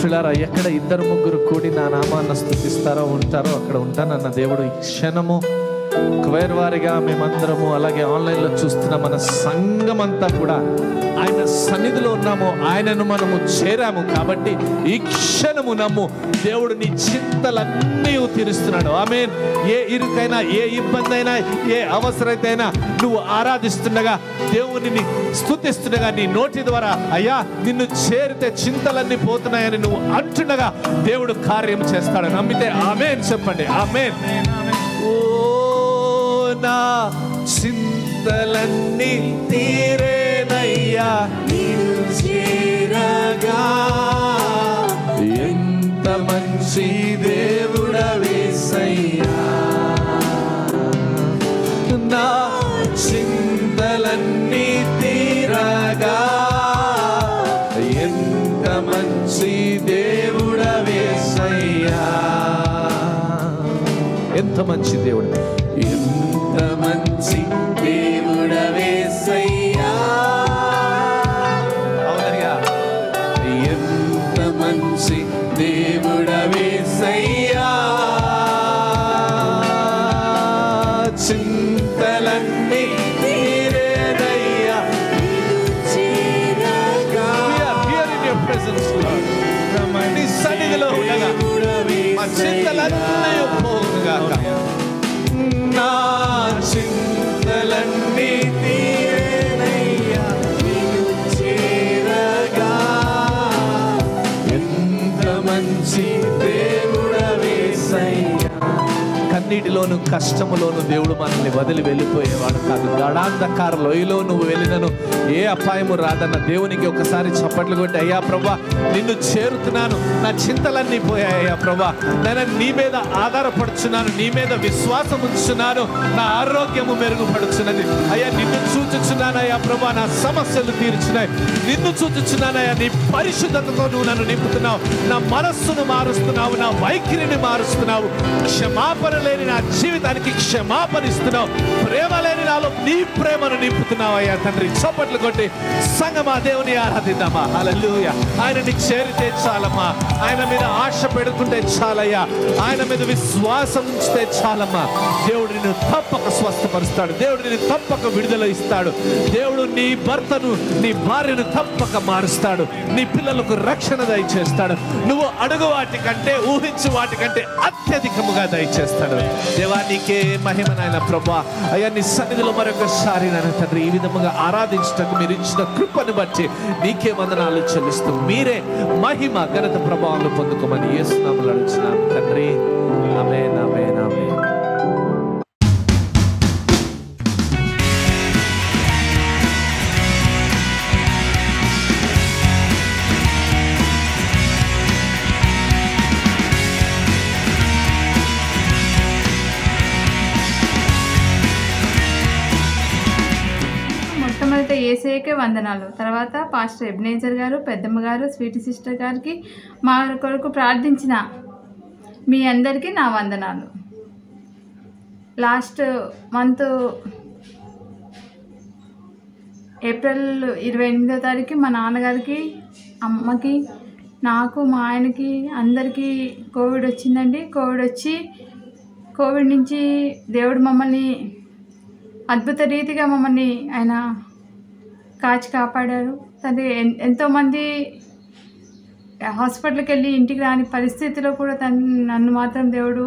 పిల్లారా, ఎక్కడ ఇద్దరు ముగ్గురు కూడి నా నామాన్ని స్తుతిస్తారో ఉంటారో అక్కడ ఉంటానన్న దేవుడు ఈ క్షణము క్వైర్ వారిగా మేమందరము, అలాగే ఆన్లైన్లో చూస్తున్న మన సంఘం అంతా కూడా ఆయన సన్నిధిలో ఉన్నాము. ఆయనను మనము చేరాము కాబట్టి ఈ క్షణము నమ్ము, దేవుడు నీ చింతలన్నీ తీరుస్తున్నాడు. ఆమేన్. ఏ ఇరుకైనా, ఏ ఇబ్బంది అయినా, ఏ అవసరమైనా నువ్వు ఆరాధిస్తుండగా, దేవునిని స్తుతిస్తుండగా, నీ నోటి ద్వారా అయ్యా నిన్ను చేరితే చింతలన్నీ పోతున్నాయని నువ్వు అంటుండగా దేవుడు కార్యం చేస్తాడు. నమ్మితే ఆమేన్ చెప్పండి. ఆమేన్. ఓ నా చింతలన్నీ తీరేనయ్యా నిన్ను చేరగా. ఎంత మంచి దేవుడవేసయ్యా. నా చింతలన్నీ తీరగా. ఎంత మంచి దేవుడవేసయ్యా. ఎంత మంచి దేవుడు, ఎంత మంచి దేవుడవేసయ్యా. అవునయ్యా, ఎంత మంచి దేవుడవేసయ్యా. చింతలన్నీ తీరేనయ్యా నిన్ను చేరగా. నీ సన్నిధిలో ఉండగా మా చింతలన్నీ పోవుగాక. నా చింతలన్నీ తీరేనయ్యా నిన్ను చేరగా. ఎంత మంచి దేవుడవేసయ్యా. కన్నీటిలోను కష్టములోను దేవుడు మనల్ని వదిలి వెళ్ళిపోయేవాడు కాదు. గాఢాంధకార లోయలో నువ్వు వెళ్ళినను ఏ అపాయము రాదన్న దేవునికి ఒకసారి చప్పట్లు కొట్టి, అయ్యా ప్రభా నిన్ను చేరుతున్నాను, నా చింతలన్నీ పోయాయ్యా ప్రభా, నేను నీ మీద ఆధారపడుచున్నాను, నీ మీద విశ్వాసం ఉంచున్నాను, నా ఆరోగ్యము మెరుగుపడుచున్నది. అయ్యా నిన్ను చూచుచు చూచుచున్నానయ్యా ప్రభా, నా సమస్యలు తీర్చున్నాయి. నిన్ను చూచుచున్నానయ్యా, నీ పరిశుద్ధతతో నువ్వు నన్ను నింపుతున్నావు. నా మనస్సును మారుస్తున్నావు, నా వైఖరిని మారుస్తున్నావు. క్షమాపణ లేని నా జీవితానికి క్షమాపణ ఇస్తున్నావు. ప్రేమ లేని నాలో నీ ప్రేమను నింపుతున్నావు అయ్యా తండ్రి. చప్పట్లు కొట్టి సంగమా దేవుని ఆరాధిద్దామా. హల్లెలూయా. ఆయనని చేరితే చాలమ్మా, ఆయన మీద ఆశ పెడుతుంటే చాలయ్యా, ఆయన మీద విశ్వాసం ఉంచితే చాలమ్మా. దేవుడు నిన్ను తప్పక స్వస్థపరుస్తాడు. దేవుడు నిన్ను తప్పక విడుదల ఇస్తాడు. దేవుడు నీ భర్తను, నీ భార్యను తప్పక మారుస్తాడు. నీ పిల్లలకు రక్షణ దయచేస్తాడు. నువ్వు అడుగు వాటికంటే, ఊహించు వాటికంటే అత్యధికముగా దయచేస్తాడు. దేవా నీకే మహిమ నాయన ప్రభా. అయ్యా నీ సన్నిధిలో మరొకసారి నాయన తండ్రి ఈ విధముగా ఆరాధించటకు మీరు ఇచ్చిన కృపను బట్టి నీకే వందనాలు చెల్లిస్తూ మీరే మహిమ ఘనత ప్రభావాలు పొందుకోమని యేసు నామములో అడుగుచున్నాను తండ్రి. ఆమేన్, ఆమేన్, ఆమేన్. మొట్టమొదట యేసయ్యకే వందనాలు. తర్వాత పాస్టర్ ఎబ్నేజర్ గారు, పెద్దమ్మ గారు, స్వీటీ సిస్టర్ గారికి, మా కొరకు ప్రార్థించిన మీ అందరికీ నా వందనాలు. లాస్ట్ మంత్ ఏప్రిల్ 28వ తారీఖు మా నాన్నగారికి, అమ్మకి, నాకు, మా ఆయనకి అందరికీ కోవిడ్ వచ్చిందండి. కోవిడ్ నుంచి దేవుడు మమ్మల్ని అద్భుత రీతిగా మమ్మల్ని ఆయన కాచి కాపాడారు. తండ్రి ఎంతోమంది హాస్పిటల్కి వెళ్ళి ఇంటికి రాని పరిస్థితిలో కూడా నన్ను మాత్రం దేవుడు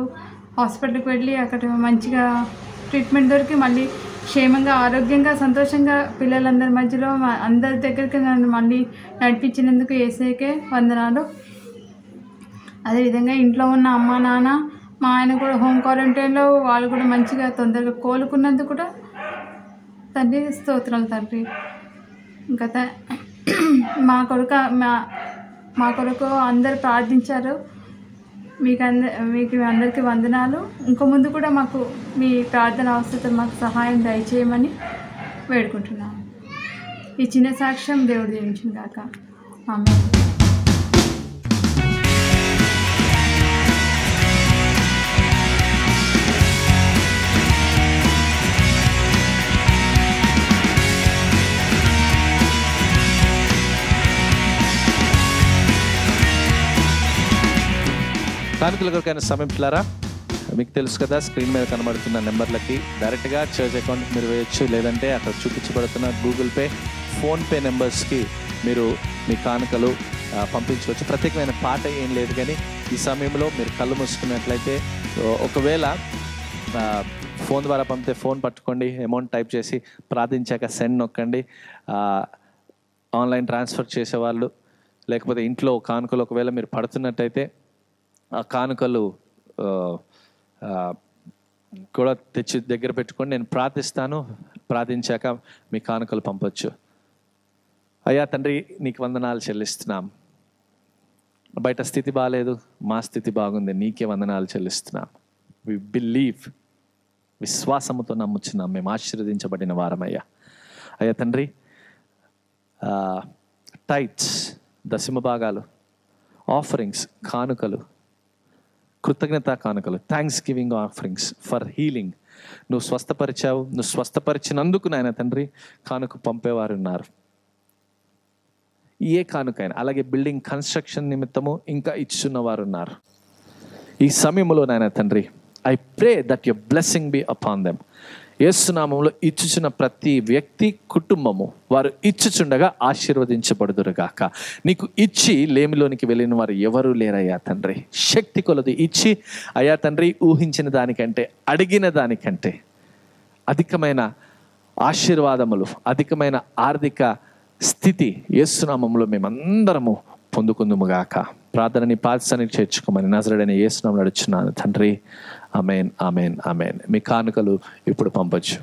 హాస్పిటల్కి వెళ్ళి అక్కడ మంచిగా ట్రీట్మెంట్ దొరికి మళ్ళీ క్షేమంగా, ఆరోగ్యంగా, సంతోషంగా పిల్లలందరి మధ్యలో అందరి దగ్గరికి నన్ను మళ్ళీ నడిపించినందుకు యేసయ్యకే వందనాలు. అదేవిధంగా ఇంట్లో ఉన్న అమ్మ, నాన్న, మా ఆయన కూడా హోమ్ క్వారంటైన్లో వాళ్ళు కూడా మంచిగా తొందరగా కోలుకున్నందుకు కూడా తండ్రి స్తోత్రాలు తండ్రి. ఇంకా మా కొరకు అందరు ప్రార్థించారు. మీకు అందరికీ వందనాలు. ఇంకో ముందు కూడా మాకు మీ ప్రార్థన అవసరం, మాకు సహాయం దయచేయమని వేడుకుంటున్నాను. ఈ చిన్న సాక్ష్యం దేవుడు దీవించును గాక. ఆమేన్. కానుకల కొరకైన సమయం పిల్లారా, మీకు తెలుసు కదా, స్క్రీన్ మీద కనబడుతున్న నెంబర్లకి డైరెక్ట్గా చర్చ్ అకౌంట్కి మీరు వేయచ్చు. లేదంటే అక్కడ చూపించబడుతున్న గూగుల్ పే, ఫోన్పే నెంబర్స్కి మీరు మీ కానుకలు పంపించవచ్చు. ప్రత్యేకమైన పాట ఏం లేదు, కానీ ఈ సమయంలో మీరు కళ్ళు మూసుకున్నట్లయితే ఒకవేళ ఫోన్ ద్వారా పంపితే ఫోన్ పట్టుకోండి, అమౌంట్ టైప్ చేసి ప్రార్థించాక సెండ్ నొక్కండి. ఆన్లైన్ ట్రాన్స్ఫర్ చేసేవాళ్ళు, లేకపోతే ఇంట్లో కానుకలు ఒకవేళ మీరు పడుతున్నట్టయితే ఆ కానుకలు కూడా తెచ్చి దగ్గర పెట్టుకొని నేను ప్రార్థిస్తాను. ప్రార్థించాక మీ కానుకలు పంపొచ్చు. అయ్యా తండ్రి నీకు వందనాలు చెల్లిస్తున్నాం. బయట స్థితి బాగాలేదు, మా స్థితి బాగుంది, నీకే వందనాలు చెల్లిస్తున్నాం. వి బిలీవ్, విశ్వాసముతో నమ్ముచున్నాం, మేము ఆశీర్వదించబడిన వారమయ్యా. అయ్యా తండ్రి, టైట్స్, దశమ భాగాలు, ఆఫరింగ్స్, కానుకలు, కృతజ్ఞతా కానుకలు, thanks giving offerings for healing. నువ్వు స్వస్థపరిచావు, నువ్వు స్వస్థపరిచినందుకు నాయన తండ్రి కానుక పంపేవారు ఉన్నారు. ఏ కానుకైనా, అలాగే బిల్డింగ్ కన్స్ట్రక్షన్ నిమిత్తము ఇంకా ఇచ్చున్నవారు ఉన్నారు. ఈ సమయంలో నాయన తండ్రి I pray that your blessing be upon them. యేసు నామములో ఇచ్చుచున్న ప్రతి వ్యక్తి, కుటుంబము వారు ఇచ్చుచుండగా ఆశీర్వదించబడుదురుగాక. నీకు ఇచ్చి లేమిలోనికి వెళ్ళిన వారు ఎవరూ లేరయ్యా తండ్రి. శక్తి కొలది ఇచ్చి అయ్యా తండ్రి ఊహించిన దానికంటే, అడిగిన దానికంటే అధికమైన ఆశీర్వాదములు, అధికమైన ఆర్థిక స్థితి యేసు నామములో మేమందరము పొందుకుందుముగాక. ప్రార్థనని పాదసన్నిధికి చేర్చుకోమని నజరేయుడైన యేసు నామములో అడుగుచున్నాను తండ్రి. ఆమేన్, ఆమేన్, ఆమేన్. మీ కానుకలు ఇప్పుడు పంపొచ్చు.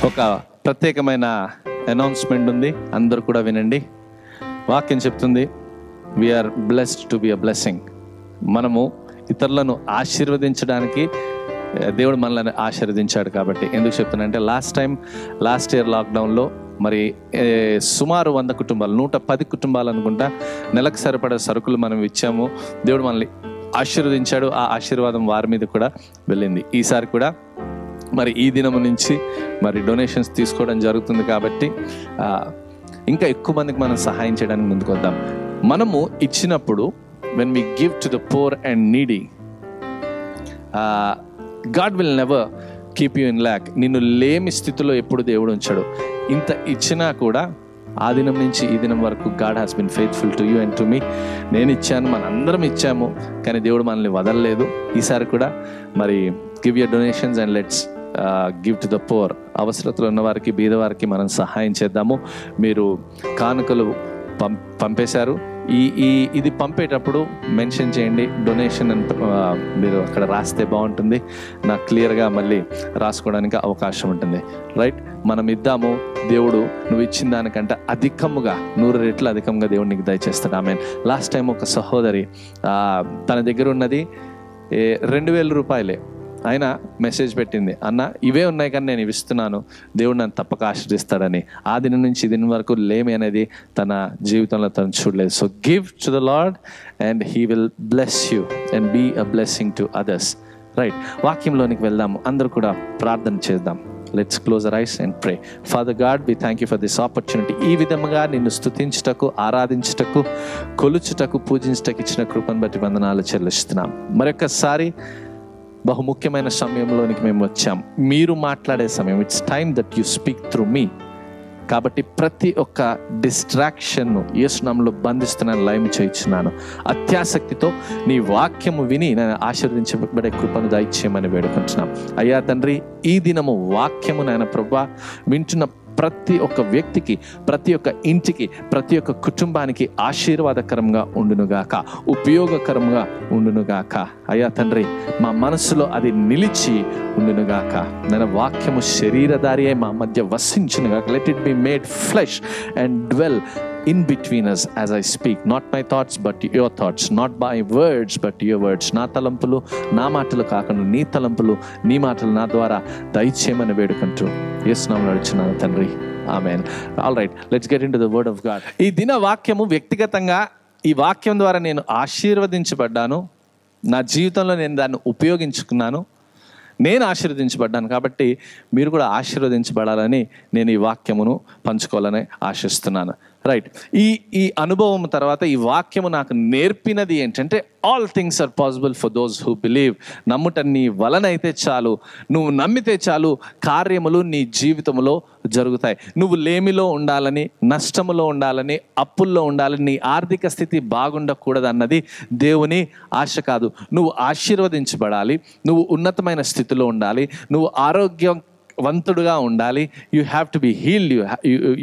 ఒక ప్రత్యేకమైన అనౌన్స్మెంట్ ఉంది, అందరూ కూడా వినండి. వాక్యం చెప్తుంది, we are blessed to be a blessing. మనము ఇతరులను ఆశీర్వదించడానికి దేవుడు మనల్ని ఆశీర్వదించాడు. కాబట్టి ఎందుకు చెప్తున్నానంటే, లాస్ట్ ఇయర్ లాక్డౌన్లో మరి సుమారు 100 కుటుంబాలు, 110 కుటుంబాలు అనుకుంటా, నెలకు సరిపడే సరుకులు మనం ఇచ్చాము. దేవుడు మనల్ని ఆశీర్వదించాడు. ఆ ఆశీర్వాదం వారి మీద కూడా వెళ్ళింది. ఈసారి కూడా మరి ఈ దినం నుంచి మరి డొనేషన్స్ తీసుకోవడం జరుగుతుంది. కాబట్టి ఇంకా ఎక్కువ మందికి మనం సహాయం చేయడానికి ముందుకు వద్దాం. మనము ఇచ్చినప్పుడు when we give to the poor and needy, God will never keep you in lack. నిన్ను లేమి స్థితిలో ఎప్పుడు దేవుడు ఉంచాడు. ఇంత ఇచ్చినా కూడా ఆ దినం నుంచి ఈ దినం వరకు God has been faithful to you and to me. నేను ఇచ్చాను, మనందరం ఇచ్చాము, కానీ దేవుడు మనల్ని వదలలేదు. ఈసారి కూడా మరి give your donations and let's give to the poor. అవసరతలో ఉన్న వారికి, బీదవారికి మనం సహాయం చేద్దాము. మీరు కానుకలు పంపేశారు. ఇది పంపేటప్పుడు మెన్షన్ చేయండి డొనేషన్ అని మీరు అక్కడ రాస్తే బాగుంటుంది. నాకు క్లియర్గా మళ్ళీ రాసుకోవడానికి అవకాశం ఉంటుంది. రైట్, మనం ఇద్దాము. దేవుడు నువ్వు ఇచ్చిన దానికంటే అధికముగా 100 రెట్లు అధికంగా దేవుడు నీకు దయచేస్తాడు. ఆమెన్. లాస్ట్ టైం ఒక సహోదరి తన దగ్గర ఉన్నది 2000 రూపాయలే. ఆయన మెసేజ్ పెట్టింది, అన్న ఇవే ఉన్నాయి కానీ నేను ఇవి ఇస్తున్నాను, దేవుడు నన్ను తప్పక ఆశీర్దిస్తాడని. ఆ దినం నుంచి ఈ దినం వరకు లేమి అనేది తన జీవితంలో తను చూడలేదు. So give to the Lord and he will bless you and be a blessing to others. Right, వాక్యంలోనికి వెళ్దాము. అందరూ కూడా ప్రార్థన చేద్దాం. Let's close our eyes and pray. Father God, we thank you for this opportunity. ఈ విధముగా నిన్ను స్తుతించుటకు, ఆరాధించుటకు, కొలుచుటకు, పూజించుటకు ఇచ్చిన కృపను బట్టి వందనాలు చెల్లిస్తున్నాం. మరొకసారి బహుముఖ్యమైన సమయంలోనికి మేము వచ్చాం. మీరు మాట్లాడే సమయం. It's time that you speak through me. కాబట్టి ప్రతి ఒక్క డిస్ట్రాక్షన్ను యేసు నామములో బంధిస్తున్నాను, లయం చేయించున్నాను. అత్యాసక్తితో నీ వాక్యము విని నేను ఆశీర్వదించబడే కృపను దయచేయమని వేడుకుంటున్నాం. అయ్యా తండ్రి, ఈ దినము వాక్యము నాయన ప్రభువా వింటున్న ప్రతి ఒక్క వ్యక్తికి, ప్రతి ఒక్క ఇంటికి, ప్రతి ఒక్క కుటుంబానికి ఆశీర్వాదకరంగా ఉండునుగాక, ఉపయోగకరంగా ఉండునుగాక. అయ్యా తండ్రి, మా మనసులో అది నిలిచి ఉండునుగాక. నేను వాక్యము శరీరధారి అయి మా మధ్య వసించునుగాక. Let it be made flesh and dwell in between us as I speak. Not my thoughts but your thoughts, not my words but your words. నా తలంపులు నా మాటలు కాకుండా నీ తలంపులు నీ మాటలు నా ద్వారా దయచేయమని వేడుకుంటూ యేసు నామములో అడుగుచున్నాను తండ్రి, amen. All right, let's get into the word of God. ఈ దిన వాక్యము వ్యక్తిగతంగా ఈ వాక్యం ద్వారా నేను ఆశీర్వదించబడ్డాను. నా జీవితంలో నేను దాన్ని ఉపయోగించుకున్నాను. నేను ఆశీర్వదించబడ్డాను. కాబట్టి మీరు కూడా ఆశీర్వదించబడాలని నేను ఈ వాక్యమును పంచుకోవాలని ఆశిస్తున్నాను. రైట్, ఈ అనుభవం తర్వాత ఈ వాక్యము నాకు నేర్పినది ఏంటంటే, all things are possible for those who believe. నమ్ముట నీ వలనైతే చాలు, నువ్వు నమ్మితే చాలు, కార్యములు నీ జీవితంలో జరుగుతాయి. నువ్వు లేమిలో ఉండాలని, నష్టములో ఉండాలని, అప్పుల్లో ఉండాలని, నీ ఆర్థిక స్థితి బాగుండకూడదు అన్నది దేవుని ఆశ కాదు. నువ్వు ఆశీర్వదించబడాలి, నువ్వు ఉన్నతమైన స్థితిలో ఉండాలి, నువ్వు ఆరోగ్యవంతుడుగా ఉండాలి, you have to be healed,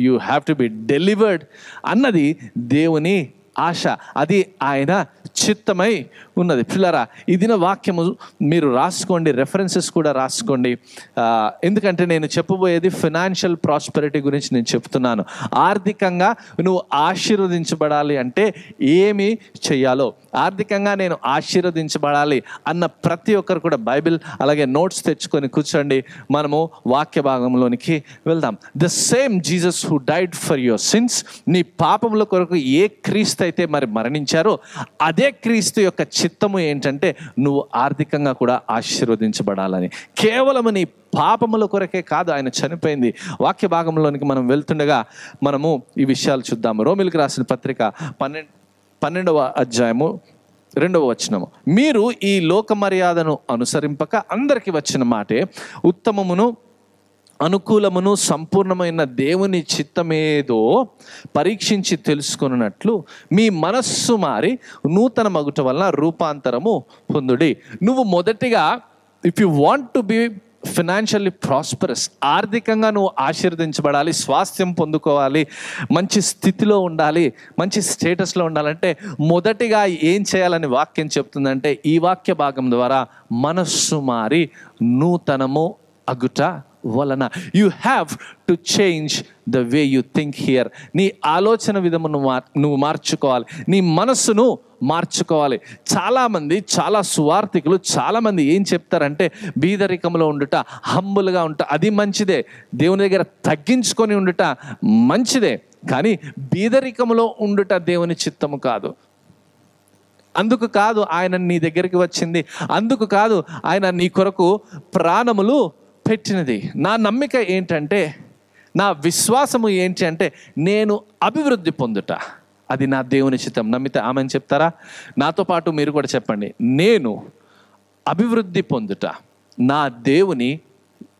you have to be delivered అన్నది దేవుని ఆశ. అది ఆయన చిత్తమై ఉన్నది. పిల్లరా, ఈ దిన వాక్యము మీరు రాసుకోండి, రెఫరెన్సెస్ కూడా రాసుకోండి. ఎందుకంటే నేను చెప్పబోయేది ఫైనాన్షియల్ ప్రాస్పెరిటీ గురించి నేను చెప్తున్నాను. ఆర్థికంగా నువ్వు ఆశీర్వదించబడాలి అంటే ఏమి చెయ్యాలో, ఆర్థికంగా నేను ఆశీర్వదించబడాలి అన్న ప్రతి ఒక్కరు కూడా బైబిల్ అలాగే నోట్స్ తెచ్చుకొని కూర్చోండి. మనము వాక్య భాగంలోనికి వెళ్దాం. The same Jesus who died for your sins, నీ పాపముల కొరకు ఏ క్రీస్తు అయితే మరి మరణించారో అదే క్రీస్తు యొక్క చిత్తము ఏంటంటే నువ్వు ఆర్థికంగా కూడా ఆశీర్వదించబడాలని. కేవలం నీ పాపముల కొరకే కాదు ఆయన చనిపోయింది. వాక్య భాగంలోనికి మనం వెళ్తుండగా మనము ఈ విషయాలు చూద్దాము. రోమిలికి రాసిన పత్రిక 12వ అధ్యాయము 2వ వచనము. మీరు ఈ లోక మర్యాదను అనుసరింపక అందరికి వచ్చిన మాటే ఉత్తమమును అనుకూలమును సంపూర్ణమైన దేవుని చిత్తమేదో పరీక్షించి తెలుసుకున్నట్లు మీ మనస్సు మారి నూతన మగుట వలన రూపాంతరము పొందుడి. నువ్వు మొదటిగా, if you want to be financially prosperous, ఆర్థికంగా నువ్వు ఆశీర్వదించబడాలి, స్వాస్థ్యం పొందుకోవాలి, మంచి స్థితిలో ఉండాలి, మంచి స్టేటస్లో ఉండాలంటే మొదటిగా ఏం చేయాలని వాక్యం చెప్తుందంటే, ఈ వాక్య భాగం ద్వారా మనస్సు మారి నూతనము అగుట వలన. You have to change the way you think here. నీ ఆలోచన విధమును నువ్వు మార్చుకోవాలి, నీ మనస్సును మార్చుకోవాలి. చాలామంది, చాలా సువార్థికులు చాలామంది ఏం చెప్తారంటే బీదరికంలో ఉండుట, హంబుల్గా ఉంట అది మంచిదే, దేవుని దగ్గర తగ్గించుకొని ఉండుట మంచిదే, కానీ బీదరికంలో ఉండుట దేవుని చిత్తము కాదు. అందుకు కాదు ఆయన నీ దగ్గరికి వచ్చింది, అందుకు కాదు ఆయన నీ కొరకు ప్రాణములు పెట్టినది. నా నమ్మిక ఏంటంటే, నా విశ్వాసము ఏంటి అంటే, నేను అభివృద్ధి పొందుట అది నా దేవుని చిత్తం. నమ్మితే ఆమెను చెప్తారా? నాతో పాటు మీరు కూడా చెప్పండి, నేను అభివృద్ధి పొందుట నా దేవుని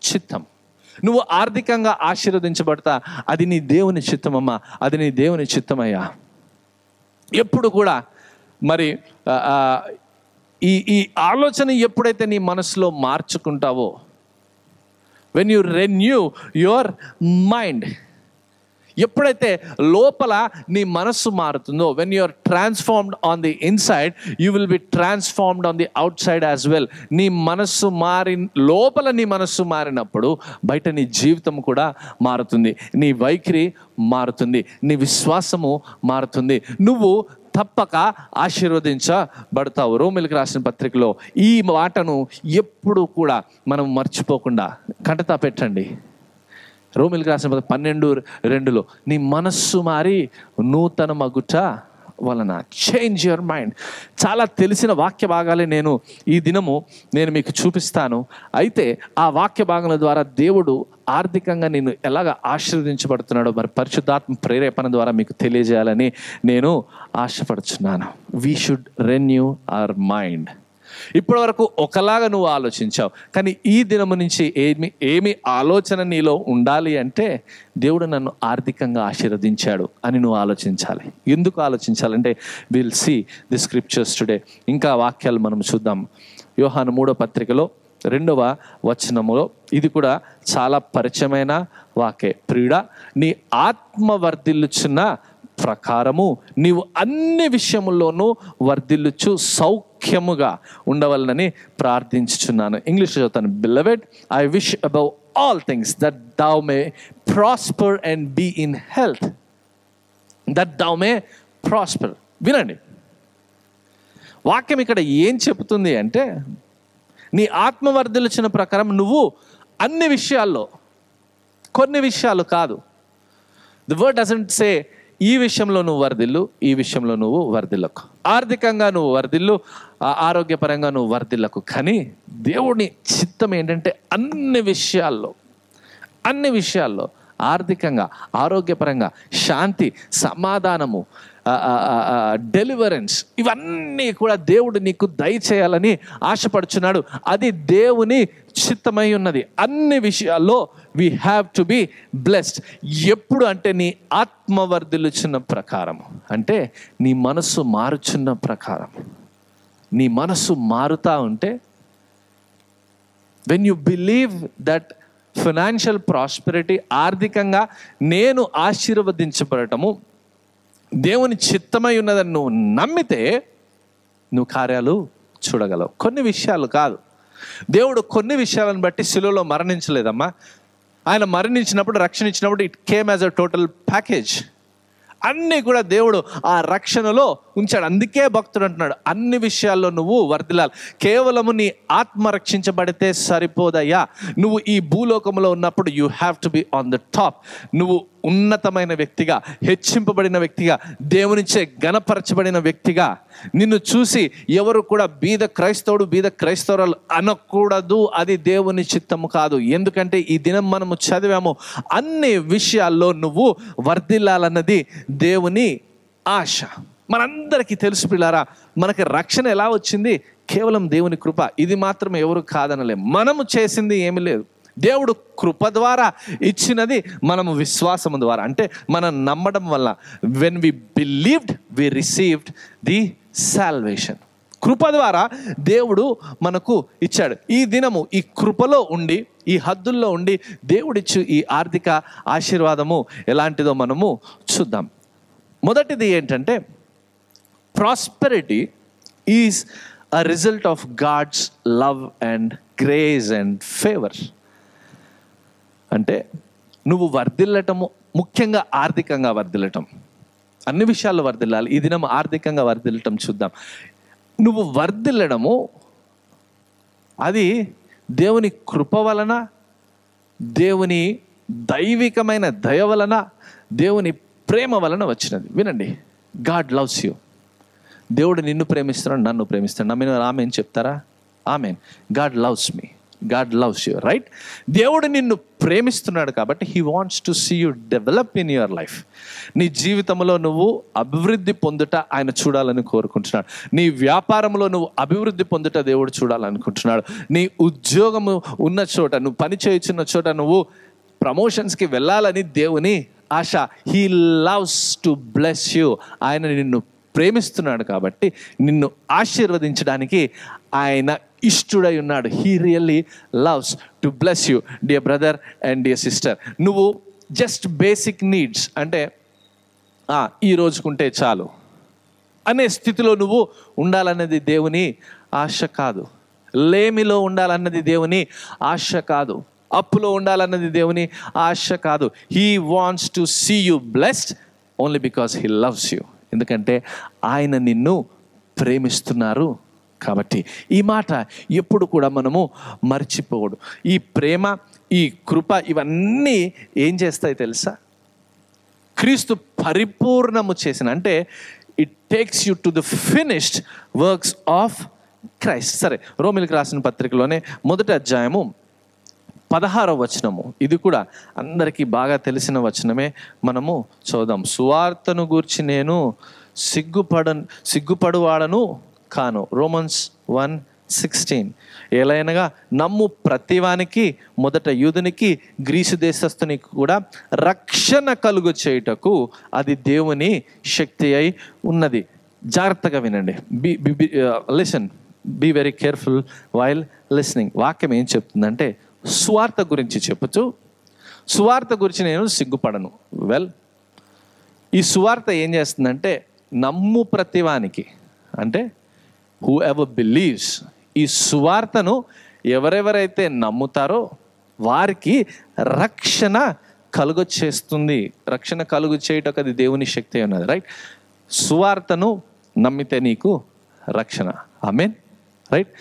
చిత్తం. నువ్వు ఆర్థికంగా ఆశీర్వదించబడతా, అది నీ దేవుని చిత్తమమ్మా, అది నీ దేవుని చిత్తమయ్యా. ఎప్పుడు కూడా మరి ఈ ఆలోచన ఎప్పుడైతే నీ మనసులో మార్చుకుంటావో, when you renew your mind, ఎప్పుడైతే లోపల నీ మనస్సు మారుతుందో, when you are transformed on the inside, you will be transformed on the outside as well. నీ మనస్సు లోపల నీ మనస్సు మారినప్పుడు బయట నీ జీవితం కూడా మారుతుంది, నీ వైఖరి మారుతుంది, నీ విశ్వాసము మారుతుంది, నువ్వు తప్పక ఆశీర్వదించబడతావు. రోమిలకు రాసిన పత్రికలో ఈ మాటను ఎప్పుడు కూడా మనం మర్చిపోకుండా కంటతా పెట్టండి. రోమిలకు రాసిన 12:2 నీ మనస్సు మారి నూతన మగుట వలన. Change your mind. చాలా తెలిసిన వాక్య భాగాలే ఈ దినము నేను మీకు చూపిస్తాను. అయితే ఆ వాక్య భాగాల ద్వారా దేవుడు ఆర్థికంగా నేను ఎలాగ ఆశీర్వదించబడుతున్నాడో మరి పరిశుద్ధాత్మ ప్రేరేపణ ద్వారా మీకు తెలియజేయాలని నేను ఆశపడుచున్నాను. We should renew our mind. ఇప్పటి వరకు ఒకలాగా నువ్వు ఆలోచించావు, కానీ ఈ దినము నుంచి ఏమి ఆలోచన నీలో ఉండాలి అంటే, దేవుడు నన్ను ఆర్థికంగా ఆశీర్వదించాడు అని నువ్వు ఆలోచించాలి. ఎందుకు ఆలోచించాలంటే, will see the scriptures today. ఇంకా వాక్యాలు మనం చూద్దాం. యోహాను 3వ పత్రికలో 2వ వచనములో ఇది కూడా చాలా పరిచయమైన వాక్యే. ప్రియుడా, నీ ఆత్మ వర్ధిల్లుచున్న ప్రకారము నీవు అన్ని విషయముల్లోనూ వర్ధిల్లుచు సౌఖ్యముగా ఉండవలనని ప్రార్థించుచున్నాను. ఇంగ్లీష్లో చదువుతాను. Beloved, I wish above all things that thou may prosper and be in health. That thou may prosper. వినండి, వాక్యం ఇక్కడ ఏం చెబుతుంది అంటే, నీ ఆత్మ వర్ధిల్లుచున్న ప్రకారం నువ్వు అన్ని విషయాల్లో, కొన్ని విషయాలు కాదు. The word doesn't say ఈ విషయంలో నువ్వు వర్ధిల్లు, ఈ విషయంలో నువ్వు వర్ధిల్లకు. ఆర్థికంగా నువ్వు వర్ధిల్లు, ఆరోగ్యపరంగా నువ్వు వర్ధిల్లకు. కానీ దేవుని చిత్తం ఏంటంటే అన్ని విషయాల్లో ఆర్థికంగా, ఆరోగ్యపరంగా, శాంతి, సమాధానము, డెలివరెన్స్, ఇవన్నీ కూడా దేవుడు నీకు దయచేయాలని ఆశపడుచున్నాడు. అది దేవుని చిత్తమై ఉన్నది. అన్ని విషయాల్లో we have to be blessed. ఎప్పుడు అంటే నీ ఆత్మ వర్ధిల్లుచున్న ప్రకారం, అంటే నీ మనస్సు మారుచున్న ప్రకారం. నీ మనస్సు మారుతా ఉంటే, when you believe that financial prosperity, ఆర్థికంగా నేను ఆశీర్వదించబడటము దేవుని చిత్తమై ఉన్నదని నువ్వు నమ్మితే నువ్వు కార్యాలు చూడగలవు. కొన్ని విషయాలు కాదు. దేవుడు కొన్ని విషయాలను బట్టి శిలువలో మరణించలేదమ్మా. ఆయన మరణించినప్పుడు, రక్షణ ఇచ్చినప్పుడు it came as a total package. అన్నీ కూడా దేవుడు ఆ రక్షణలో ఉంచాడు. అందుకే భక్తుడు అంటున్నాడు, అన్ని విషయాల్లో నువ్వు వర్ధిల్లాలి. కేవలము నీ ఆత్మ రక్షించబడితే సరిపోదయ్యా. నువ్వు ఈ భూలోకంలో ఉన్నప్పుడు you have to be on the top. నువ్వు ఉన్నతమైన వ్యక్తిగా, హెచ్చింపబడిన వ్యక్తిగా, దేవునిచే ఘనపరచబడిన వ్యక్తిగా. నిన్ను చూసి ఎవరు కూడా బీద క్రైస్తవురాలు అనకూడదు. అది దేవుని చిత్తము కాదు. ఎందుకంటే ఈ దినం మనము చదివాము, అన్ని విషయాల్లో నువ్వు వర్ధిల్లాలన్నది దేవుని ఆశ. మనందరికీ తెలుసు పిల్లారా, మనకి రక్షణ ఎలా వచ్చింది? కేవలం దేవుని కృప. ఇది మాత్రం ఎవరు కాదనలే. మనము చేసింది ఏమీ లేదు. దేవుడు కృప ద్వారా ఇచ్చినది మనము విశ్వాసము ద్వారా, అంటే మనం నమ్మడం వల్ల. When we believed we received the salvation. కృప ద్వారా దేవుడు మనకు ఇచ్చాడు. ఈ దినము ఈ కృపలో ఉండి, ఈ హద్దుల్లో ఉండి దేవుడిచ్చు ఈ ఆర్థిక ఆశీర్వాదము ఎలాంటిదో మనము చూద్దాం. మొదటిది ఏంటంటే, prosperity is a result of God's love and grace and favour. అంటే నువ్వు వర్ధిల్లటము, ముఖ్యంగా ఆర్థికంగా వర్ధిల్లటం, అన్ని విషయాల్లో వర్ధిల్లాలి. ఈ దినం ఆర్థికంగా వర్ధిల్లటం చూద్దాం. నువ్వు వర్ధిల్లడము అది దేవుని కృప వలన, దేవుని దైవికమైన దయ వలన, దేవుని ప్రేమ వలన వచ్చినది. వినండి, గాడ్ లవ్స్ యూ. దేవుడు నిన్ను ప్రేమిస్తున్నాడు, నన్ను ప్రేమిస్తాడు. నమ్మిన ఆమెన్ చెప్తారా? Amen. God loves me, God loves you, right? దేవుడు నిన్ను ప్రేమిస్తున్నాడు కాబట్టి he wants to see you develop in your life. నీ జీవితంలో నువ్వు అభివృద్ధి పొందుట ఆయన చూడాలని కోరుకుంటున్నాడు. నీ వ్యాపారంలో నువ్వు అభివృద్ధి పొందుట దేవుడు చూడాలనుకుంటున్నాడు. నీ ఉద్యోగము ఉన్న చోట, నువ్వు పని చేయుచున్న చోట నువ్వు ప్రమోషన్స్కి వెళ్ళాలని దేవుని ఆశ. He loves to bless you. ఆయన నిన్ను ప్రేమిస్తున్నాడు కాబట్టి నిన్ను ఆశీర్వదించడానికి ఆయన ఇష్టుడై ఉన్నాడు. He really loves to bless you dear brother and dear sister. నువ్వు జస్ట్ బేసిక్ నీడ్స్ అంటే ఈ రోజుకుంటే చాలు అనే స్థితిలో నువ్వు ఉండాలన్నది దేవుని ఆశ కాదు. లేమిలో ఉండాలన్నది దేవుని ఆశ కాదు. అప్పులో ఉండాలన్నది దేవుని ఆశ కాదు. He wants to see you blessed only because he loves you. ఎందుకంటే ఆయన నిన్ను ప్రేమిస్తున్నారు కాబట్టి. ఈ మాట ఎప్పుడు కూడా మనము మర్చిపోకూడదు. ఈ ప్రేమ, ఈ కృప ఇవన్నీ ఏం చేస్తాయి తెలుసా? క్రీస్తు పరిపూర్ణము చేసిన, అంటే it takes you to the finished works of Christ. సరే, రోమిలికి రాసిన పత్రికలోనే 1వ అధ్యాయము 16వ వచనము, ఇది కూడా అందరికీ బాగా తెలిసిన వచనమే, మనము చూద్దాం. సువార్తను గూర్చి నేను సిగ్గుపడువాడను కాను. రోమన్స్ 1:16. ఏలైనగా నమ్ము ప్రతివానికి, మొదట యూదునికి గ్రీసు దేశస్థునికి కూడా రక్షణ కలుగు చేయుటకు అది దేవుని శక్తి అయి ఉన్నది. జాగ్రత్తగా వినండి. Listen, be very careful while listening. వాక్యం ఏం చెప్తుందంటే, సువార్త గురించి చెప్పుతూ, సువార్త గురించి నేను సిగ్గుపడను. వెల్, ఈ సువార్త ఏం చేస్తుందంటే, నమ్ము ప్రతివానికి అంటే హూ ఎవర్ బిలీవ్స్, ఈ సువార్తను ఎవరెవరైతే నమ్ముతారో వారికి రక్షణ కలుగు చేస్తుంది. రక్షణ కలుగు చేయటకు అది దేవుని శక్తి ఉన్నది, రైట్? సువార్తను నమ్మితే నీకు రక్షణ. ఆమేన్, రైట్?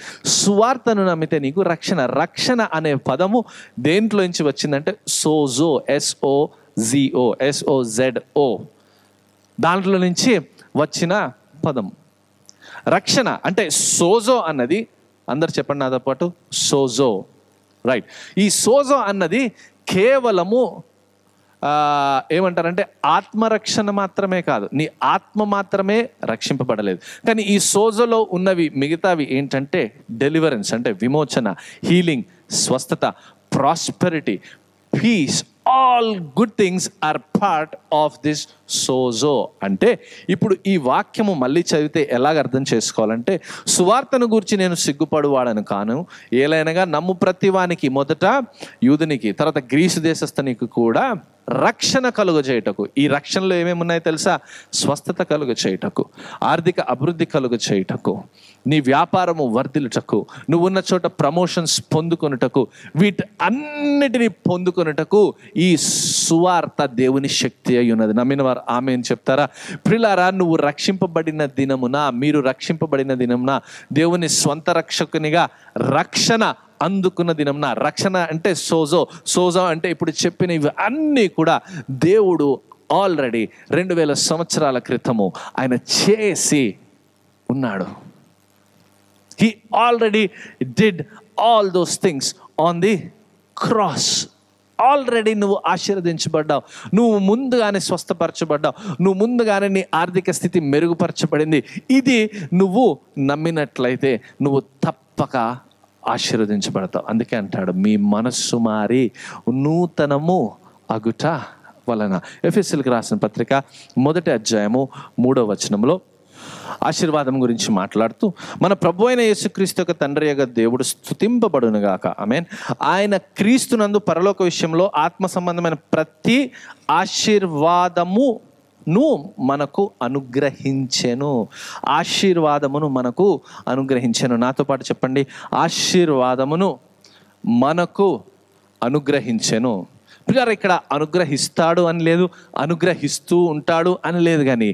సువార్తను నమ్మితే నీకు రక్షణ. రక్షణ అనే పదము దేంట్లోంచి వచ్చిందంటే సోజో, SOZO, SOZO, దాంట్లో నుంచి వచ్చిన పదం రక్షణ. అంటే సోజో అన్నది, అందరు చెప్పండి నాతో పాటు, సోజో, రైట్? ఈ సోజో అన్నది కేవలము ఏమంటారంటే ఆత్మరక్షణ మాత్రమే కాదు, నీ ఆత్మ మాత్రమే రక్షింపబడలేదు. కానీ ఈ సోజోలో ఉన్నవి మిగతావి ఏంటంటే డెలివరెన్స్, అంటే విమోచన, హీలింగ్, స్వస్థత, prosperity, peace, all good things are part of this sozo. అంటే ఇప్పుడు ఈ వాక్యము మళ్ళీ చదివితే ఎలాగ అర్థం చేసుకోవాలంటే, సువార్తను గురించి నేను సిగ్గుపడువాడను కాను, ఏలైనగా నమ్ము ప్రతివానికి, మొదట యూదునికి, తర్వాత గ్రీసు దేశస్థునికి కూడా రక్షణ కలుగ చేయుటకు. ఈ రక్షణలో ఏమేమి ఉన్నాయో తెలుసా? స్వస్థత కలుగ చేయుటకు, ఆర్థిక అభివృద్ధి కలుగ చేయుటకు, నీ వ్యాపారము వర్ధిల్లుటకు, నువ్వు ఉన్న చోట ప్రమోషన్స్ పొందుకొనుటకు, వీటి అన్నిటినీ పొందుకొనుటకు ఈ సువార్త దేవుని శక్తి అయి ఉన్నది. నమ్మిన వారు ఆమేన్ చెప్తారా? ప్రియులారా, నువ్వు రక్షింపబడిన దినమున, మీరు రక్షింపబడిన దినమున, దేవుని స్వంత రక్షకునిగా రక్షణ అందుకున్న దినంన, రక్షణ అంటే సోజో అంటే ఇప్పుడు చెప్పిన ఇవి అన్నీ కూడా దేవుడు ఆల్రెడీ 2000 సంవత్సరాల క్రితము ఆయన చేసి ఉన్నాడు. He already did all those things on the cross. Already నువ్వు ఆశీర్వదించబడ్డావు, నువ్వు ముందుగానే స్వస్థపరచబడ్డావు, నువ్వు ముందుగానే నీ ఆర్థిక స్థితి మెరుగుపరచబడింది. ఇది నువ్వు నమ్మినట్లయితే నువ్వు తప్పక ఆశీర్వదించబడతావు. అందుకే అంటాడు, మీ మనస్సు మారి నూతనము అగుట వలన. ఎఫెసీయులకు రాసిన పత్రిక 1వ అధ్యాయము 3వ వచనంలో ఆశీర్వాదం గురించి మాట్లాడుతూ, మన ప్రభు అయిన యేసుక్రీస్తు యొక్క తండ్రి యొక్క దేవుడు స్తుతింపబడునుగాక. ఆమేన్. ఆయన క్రీస్తునందు పరలోక విషయంలో ఆత్మ సంబంధమైన ప్రతి ఆశీర్వాదమును మనకు అనుగ్రహించెను. ఆశీర్వాదమును మనకు అనుగ్రహించెను. నాతో పాటు చెప్పండి, ఆశీర్వాదమును మనకు అనుగ్రహించెను. పిల్లలు ఇక్కడ అనుగ్రహిస్తాడు అని లేదు, అనుగ్రహిస్తూ ఉంటాడు అని లేదు, కానీ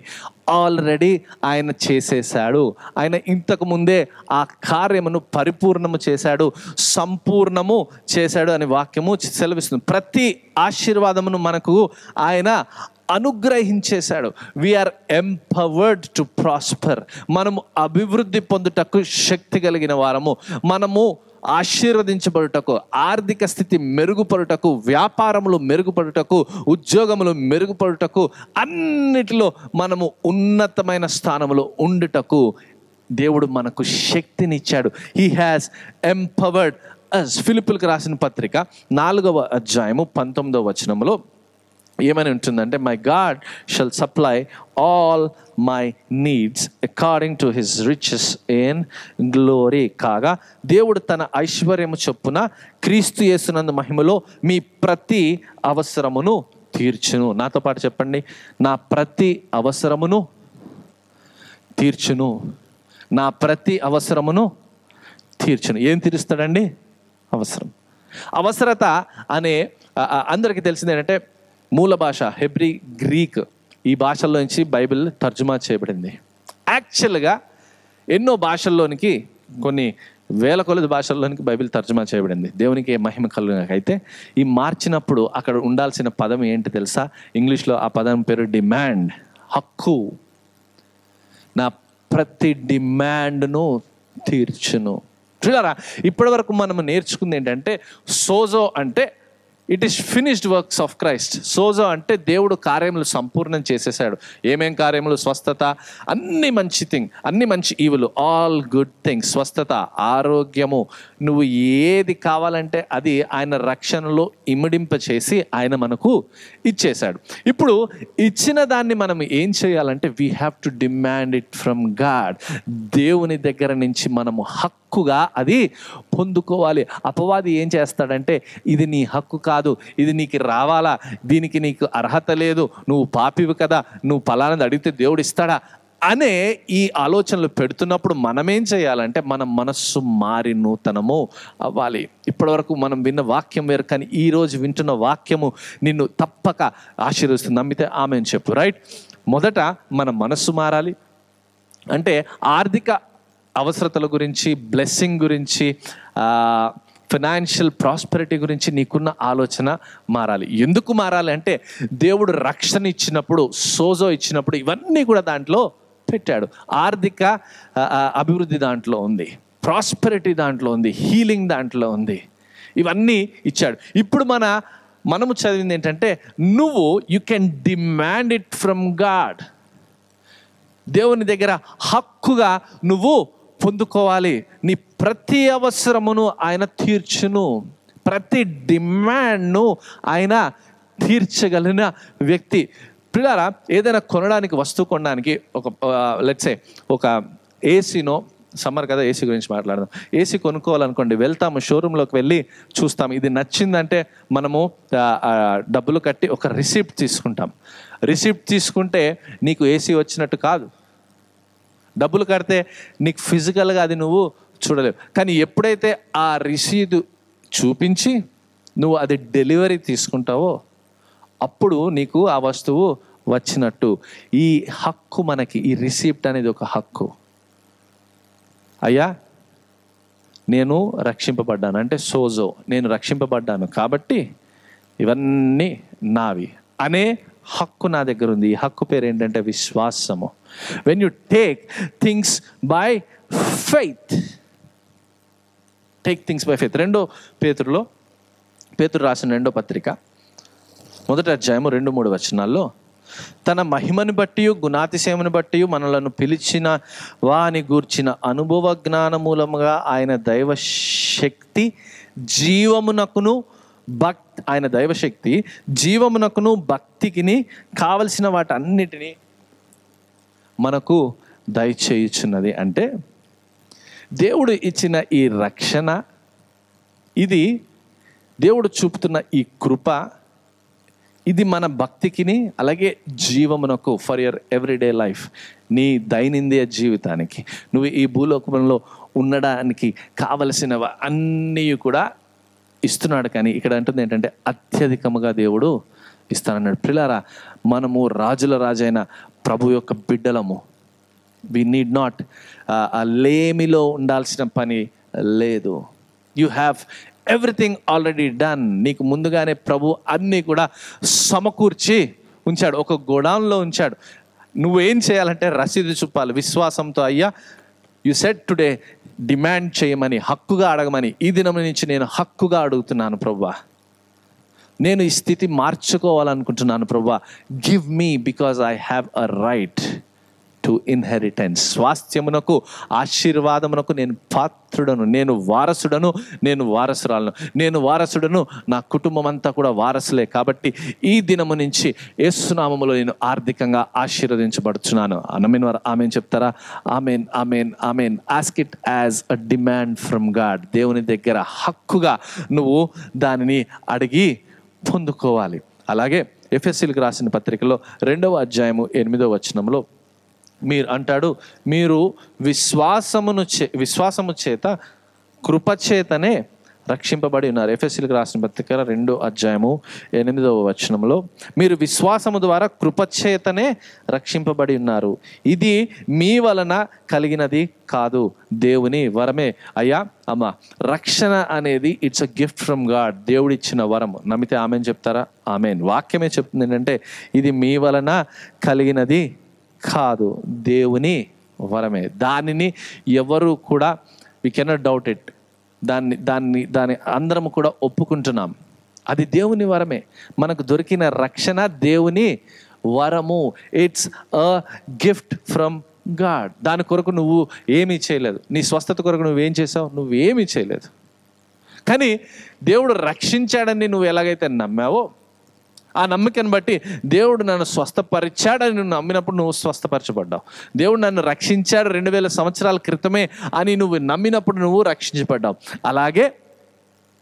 ఆల్రెడీ ఆయన చేసేసాడు. ఆయన ఇంతకు ముందే ఆ కార్యమును పరిపూర్ణము చేశాడు, సంపూర్ణము చేశాడు అని వాక్యము సెలవిస్తుంది. ప్రతి ఆశీర్వాదమును మనకు ఆయన అనుగ్రహించేశాడు. We are empowered to prosper. మనము అభివృద్ధి పొందుటకు శక్తి కలిగిన వారము, మనము ఆశీర్వదించబడుటకు, ఆర్థిక స్థితి మెరుగుపడుటకు, వ్యాపారములు మెరుగుపడుటకు, ఉద్యోగములు మెరుగుపడుటకు, అన్నిటిలో మనము ఉన్నతమైన స్థానములో ఉండుటకు దేవుడు మనకు శక్తినిచ్చాడు. హీ హ్యాస్ ఎంపవర్డ్ అస్. ఫిలిప్పీయులకు రాసిన పత్రిక 4వ అధ్యాయము 19వ వచనంలో ఏమని ఉంటుందంటే, my God shall supply all my needs according to his riches in glory. కాగా దేవుడు తన ఐశ్వర్యము చొప్పున క్రీస్తు యేసునందు మహిమలో మీ ప్రతి అవసరమును తీర్చును. నాతో పాటు చెప్పండి, నా ప్రతి అవసరమును తీర్చును. నా ప్రతి అవసరమును తీర్చును. ఏం తీరుస్తాడండి? అవసరం. అవసరత అనే అందరికీ తెలిసింది ఏంటంటే, మూల భాష హెబ్రీ, గ్రీక్, ఈ భాషల్లో నుంచి బైబిల్ తర్జుమా చేయబడింది. యాక్చువల్గా ఎన్నో భాషల్లోనికి, కొన్ని వేల కొలది భాషల్లోనికి బైబిల్ తర్జుమా చేయబడింది. దేవునికి మహిమ కలుగుగాక. అయితే ఈ మార్చినప్పుడు అక్కడ ఉండాల్సిన పదం ఏంటి తెలుసా? ఇంగ్లీష్లో ఆ పదం పేరు డిమాండ్, హక్కు. నా ప్రతి డిమాండ్ను తీర్చును. చూడారా, ఇప్పటి వరకు మనం నేర్చుకుంది ఏంటంటే, సోజో అంటే it is finished works of Christ. Sozo అంటే దేవుడు కార్యములు సంపూర్ణం చేసేసాడు. ఏమేం కార్యములు? స్వస్థత, అన్ని మంచి అన్ని మంచి ఈవులు, ఆల్ గుడ్ థింగ్స్. స్వస్థత, ఆరోగ్యము, నువ్వు ఏది కావాలంటే అది ఆయన రక్షణలో ఇమిడింప చేసి ఆయన మనకు ఇచ్చేశాడు. ఇప్పుడు ఇచ్చిన దాన్ని మనం ఏం చేయాలంటే, we have to demand it from God. దేవుని దగ్గర నుంచి మనము హక్కుగా అది పొందుకోవాలి. అపవాది ఏం చేస్తాడంటే, ఇది నీ హక్కు కాదు, ఇది నీకు రావాలా, దీనికి నీకు అర్హత లేదు, నువ్వు పాపివి కదా, నువ్వు ఫలానది అడిగితే దేవుడు ఇస్తాడా అనే ఈ ఆలోచనలు పెడుతున్నప్పుడు మనమేం చేయాలంటే, మన మనస్సు మారి నూతనము అవ్వాలి. ఇప్పటివరకు మనం విన్న వాక్యం వేరు, కానీ ఈరోజు వింటున్న వాక్యము నిన్ను తప్పక ఆశీర్వదిస్తుంది. నమ్మితే ఆమె అని చెప్పు. రైట్? మొదట మన మనస్సు మారాలి. అంటే ఆర్థిక అవసరతల గురించి, బ్లెస్సింగ్ గురించి, ఫైనాన్షియల్ ప్రాస్పెరిటీ గురించి నీకున్న ఆలోచన మారాలి. ఎందుకు మారాలి అంటే, దేవుడు రక్షణ ఇచ్చినప్పుడు, సోజో ఇచ్చినప్పుడు ఇవన్నీ కూడా దాంట్లో పెట్టాడు. ఆర్థిక అభివృద్ధి దాంట్లో ఉంది, ప్రాస్పెరిటీ దాంట్లో ఉంది, హీలింగ్ దాంట్లో ఉంది, ఇవన్నీ ఇచ్చాడు. ఇప్పుడు మనము చదివింది ఏంటంటే, you can demand it from God. దేవుని దగ్గర హక్కుగా నువ్వు పొందుకోవాలి. నీ ప్రతి అవసరమును ఆయన తీర్చును. ప్రతి డిమాండ్ను ఆయన తీర్చగలిగిన వ్యక్తి. పిల్లారా, ఏదైనా కొనడానికి, వస్తువు కొనడానికి, లెట్స్ సే ఒక ఏసీనో, సమ్మర్ కదా ఏసీ గురించి మాట్లాడదాం, ఏసీ కొనుక్కోవాలనుకోండి, వెళ్తాము షోరూంలోకి వెళ్ళి చూస్తాము. ఇది నచ్చిందంటే మనము డబ్బులు కట్టి ఒక రిసిప్ట్ తీసుకుంటాం. రిసిప్ట్ తీసుకుంటే నీకు ఏసీ వచ్చినట్టు కాదు. డబ్బులు కడితే నీకు ఫిజికల్గా అది నువ్వు చూడలేవు. కానీ ఎప్పుడైతే ఆ రసీదు చూపించి నువ్వు అది డెలివరీ తీసుకుంటావో అప్పుడు నీకు ఆ వస్తువు వచ్చినట్టు. ఈ హక్కు మనకి, ఈ రిసిప్ట్ అనేది ఒక హక్కు. అయ్యా, నేను రక్షింపబడ్డాను అంటే సోజో, నేను రక్షింపబడ్డాను కాబట్టి ఇవన్నీ నావి అనే హక్కు నా దగ్గర ఉంది. ఈ హక్కు పేరు ఏంటంటే విశ్వాసము. When you take things by faith, take things by faith. పేతురు రాసిన 2వ పత్రిక 1వ అధ్యాయము 2-3 వచనాల్లో, తన మహిమను బట్టి, గుణాతిశయమును బట్టి మనలను పిలిచిన వాని గూర్చిన అనుభవ జ్ఞాన మూలముగా ఆయన దైవశక్తి జీవమునకును ఆయన దైవశక్తి జీవమునకును భక్తికిని కావలసిన వాటన్నిటినీ మనకు దయచేయుచున్నది. అంటే దేవుడు ఇచ్చిన ఈ రక్షణ, ఇది దేవుడు చూపుతున్న ఈ కృప, ఇది మన భక్తికిని అలాగే జీవమునకు, ఫర్ యువర్ ఎవ్రీడే లైఫ్, నీ దైనందిన జీవితానికి, నువ్వు ఈ భూలోకంలో ఉండడానికి కావలసినవి అన్నీ కూడా ఇస్తున్నాడు. కానీ ఇక్కడ అంటుంది ఏంటంటే అత్యధికముగా దేవుడు ఇస్తానన్నాడు. ప్రిలారా, మనము రాజుల రాజైన ప్రభు యొక్క బిడ్డలము. వి నీడ్ నాట్ లేమిలో ఉండాల్సిన పని లేదు. You have everything already done. నీకు ముందుగానే ప్రభు అన్నీ కూడా సమకూర్చి ఉంచాడు, ఒక గోడౌన్లో ఉంచాడు. నువ్వేం చేయాలంటే రసీదు చూపాలి విశ్వాసంతో. అయ్యా, యు సెడ్ టుడే డిమాండ్ చేయమని, హక్కుగా అడగమని. ఈ దినం నుంచి నేను హక్కుగా అడుగుతున్నాను ప్రభువా, నేను ఈ స్థితి మార్చుకోవాలనుకుంటున్నాను ప్రభువా. Give me because I have a right to inheritance. స్వాస్థ్యమునకు, ఆశీర్వాదమునకు నేను పాత్రుడను, నేను వారసుడను, నేను వారసురాలను, నేను వారసుడను, నా కుటుంబం అంతా కూడా వారసులే. కాబట్టి ఈ దినము నుంచి యేసునామములో నేను ఆర్థికంగా ఆశీర్వదించబడుచున్నాను. ఆమేన్ వారు ఆమేన్ చెప్తారా? Amen, amen, amen. Ask it as a demand from God. దేవుని దగ్గర హక్కుగా నువ్వు దానిని అడిగి పొందుకోవాలి. అలాగే ఎఫెసీయులకు రాసిన పత్రికలో 2వ అధ్యాయము 8వ వచనంలో మీరు అంటాడు, మీరు విశ్వాసము చేత కృపచేతనే రక్షింపబడి ఉన్నారు. ఎఫెసీయులకు రాసిన పత్రిక 2వ అధ్యాయము 8వ వచనంలో మీరు విశ్వాసము ద్వారా కృపచేతనే రక్షింపబడి ఉన్నారు. ఇది మీ వలన కలిగినది కాదు, దేవుని వరమే. అయ్యా అమ్మ, రక్షణ అనేది it's a gift from God. దేవుడిచ్చిన వరం. నమ్మితే ఆమెన్ చెప్తారా? ఆమెన్. వాక్యమే చెప్తుంది ఏంటంటే ఇది మీ వలన కలిగినది కాదు, దేవుని వరమే. దానిని ఎవరు కూడా వి కెనాట్ డౌట్ ఇట్. దాన్ని అందరము కూడా ఒప్పుకుంటున్నాం. అది దేవుని వరమే. మనకు దొరికిన రక్షణ దేవుని వరము. It's a gift from God. దాని కొరకు నువ్వు ఏమీ చేయలేదు. నీ స్వస్థత కొరకు నువ్వేం చేసావు? నువ్వేమీ చేయలేదు. కానీ దేవుడు రక్షించాడని నువ్వు ఎలాగైతే నమ్మావో, ఆ నమ్మకాన్ని బట్టి దేవుడు నన్ను స్వస్థపరిచాడని నువ్వు నమ్మినప్పుడు నువ్వు స్వస్థపరచబడ్డావు. దేవుడు నన్ను రక్షించాడు 2000 సంవత్సరాల క్రితమే అని నువ్వు నమ్మినప్పుడు నువ్వు రక్షించబడ్డావు. అలాగే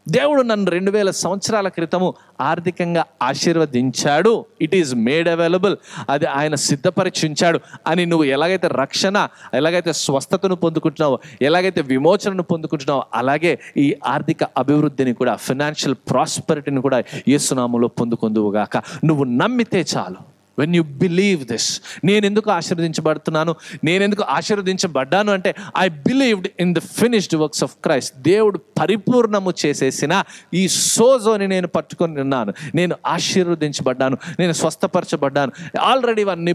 దేవుడు నన్ను 2000 సంవత్సరాల క్రితము ఆర్థికంగా ఆశీర్వదించాడు. It is made available. అది ఆయన సిద్ధపరిచించాడు అని నువ్వు ఎలాగైతే రక్షణ, ఎలాగైతే స్వస్థతను పొందుకుంటున్నావో, ఎలాగైతే విమోచనను పొందుకుంటున్నావో, అలాగే ఈ ఆర్థిక అభివృద్ధిని కూడా, ఫైనాన్షియల్ ప్రాస్పెరిటీని కూడా యేసునామములో పొందుకొందువుగాక. నువ్వు నమ్మితే చాలు. వెన్ యూ బిలీవ్ దిస్, నేను ఎందుకు ఆశీర్వదించబడుతున్నాను, నేను ఎందుకు ఆశీర్వదించబడ్డాను అంటే I believed in the finished works of Christ. దేవుడు పరిపూర్ణము చేసేసిన ఈ సోజోని నేను పట్టుకొని ఉన్నాను. నేను ఆశీర్వదించబడ్డాను, నేను స్వస్థపరచబడ్డాను, ఆల్రెడీ ఇవన్నీ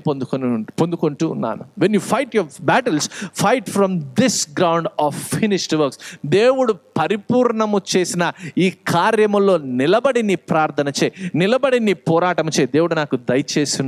పొందుకుంటూ ఉన్నాను. When you fight your battles, fight from this ground of finished works. దేవుడు పరిపూర్ణము చేసిన ఈ కార్యములో నిలబడి నీ ప్రార్థన చే, నిలబడి నీ పోరాటం చే. దేవుడు నాకు దయచేసి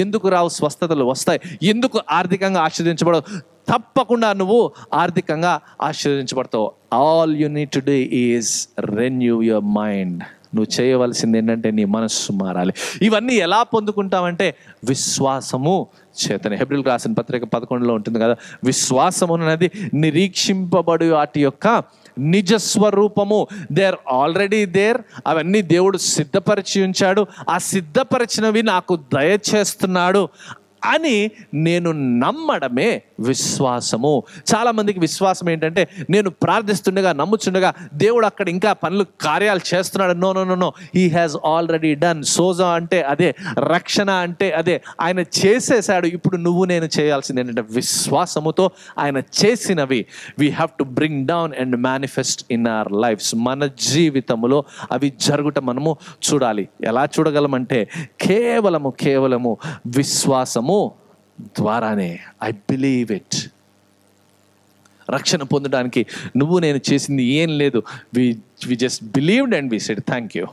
ఎందుకు రావు స్వస్థతలు? వస్తాయి. ఎందుకు ఆర్థికంగా ఆశీర్వదించబడవు? తప్పకుండా నువ్వు ఆర్థికంగా ఆశీర్వదించబడతావు. All you need to do is renew your mind. నువ్వు చేయవలసింది ఏంటంటే నీ మనస్సు మారాలి. ఇవన్నీ ఎలా పొందుకుంటావంటే విశ్వాసము చేతనే. హెబ్రీయులకు రాసిన పత్రిక 11లో ఉంటుంది కదా, విశ్వాసము అనేది నిరీక్షింపబడు వాటి యొక్క నిజస్వరూపము. There already there. అవన్నీ దేవుడు సిద్ధపరిచి ఉంచాడు. ఆ సిద్ధపరిచినవి నాకు దయచేస్తున్నాడు అని నేను నమ్మడమే విశ్వాసము. చాలామందికి విశ్వాసం ఏంటంటే నేను ప్రార్థిస్తుండగా, నమ్ముచుండగా దేవుడు అక్కడ ఇంకా కార్యాలు చేస్తున్నాడు. No no no no, he has already done. సోజా అంటే అదే, రక్షణ అంటే అదే. ఆయన చేసేసాడు. ఇప్పుడు నువ్వు నేను చేయాల్సింది ఏంటంటే విశ్వాసముతో ఆయన చేసినవి we have to bring down and manifest in our lifes. మన జీవితంలో అవి జరుగుట మనము చూడాలి. ఎలా చూడగలమంటే కేవలము విశ్వాసము ద్వారానే. I believe it. రక్షణ పొందడానికి నువ్వు నేను చేసింది ఏం లేదు. We just believed and we said thank you.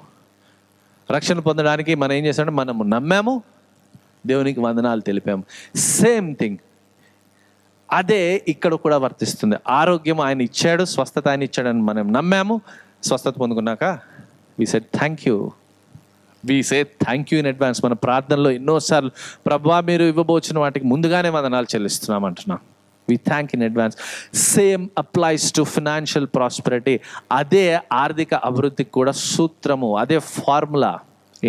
రక్షణ పొందడానికి మనం ఏం చేసామంటే మనము నమ్మాము, దేవునికి వందనాలు తెలిపాము. సేమ్ థింగ్ అదే ఇక్కడ కూడా వర్తిస్తుంది. ఆరోగ్యం ఆయన ఇచ్చాడు, స్వస్థత ఆయన ఇచ్చాడని మనం నమ్మాము. స్వస్థత పొందుకున్నాక we said thank you. We say thank you in advance. మన ప్రార్థనలో ఎన్నోసార్లు ప్రభువా మీరు ఇవ్వబోచిన వాటికి ముందుగానే వందనాలు చెల్లిస్తున్నాం అంటున్నాం. We thank in advance. Same applies to financial prosperity. అదే ఆర్థిక అభివృద్ధికి కూడా సూత్రము, అదే ఫార్ములా.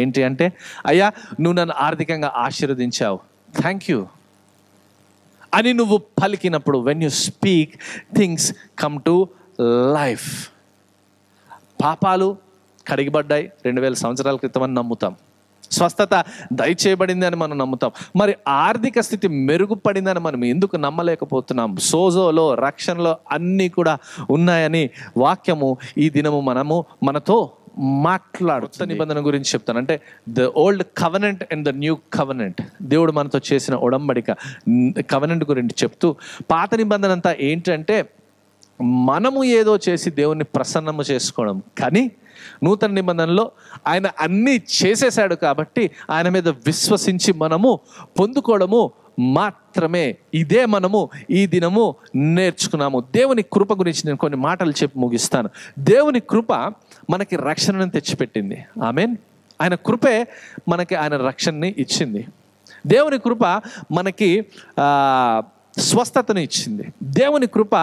ఏంటి అంటే అయ్యా నువ్వు నన్ను ఆర్థికంగా ఆశీర్వదించావు, థ్యాంక్ యూ అని నువ్వు పలికినప్పుడు, when you speak, things come to life. పాపాలు కడిగిబడ్డాయి 2000 సంవత్సరాల క్రితం అని నమ్ముతాం. స్వస్థత దయచేయబడింది అని మనం నమ్ముతాం. మరి ఆర్థిక స్థితి మెరుగుపడిందని మనం ఎందుకు నమ్మలేకపోతున్నాం? సోజోలో, రక్షణలో అన్నీ కూడా ఉన్నాయని వాక్యము ఈ దినము మనతో మాట్లాడుతున్న నిబంధన గురించి చెప్తాను. అంటే the old covenant and the new covenant, దేవుడు మనతో చేసిన ఉడంబడిక కవెనెంట్ గురించి చెప్తూ, పాత నిబంధన అంతా ఏంటంటే మనము ఏదో చేసి దేవుణ్ణి ప్రసన్నము చేసుకోవడం, కానీ నూతన నిబంధనలో ఆయన అన్నీ చేసేసాడు కాబట్టి ఆయన మీద విశ్వసించి మనము పొందుకోవడము మాత్రమే. ఇదే మనము ఈ దినము నేర్చుకున్నాము. దేవుని కృప గురించి నేను కొన్ని మాటలు చెప్పి ముగిస్తాను. దేవుని కృప మనకి రక్షణను తెచ్చిపెట్టింది. ఆమేన్. ఆయన కృపే మనకి ఆయన రక్షణని ఇచ్చింది. దేవుని కృప మనకి స్వస్థతను ఇచ్చింది. దేవుని కృప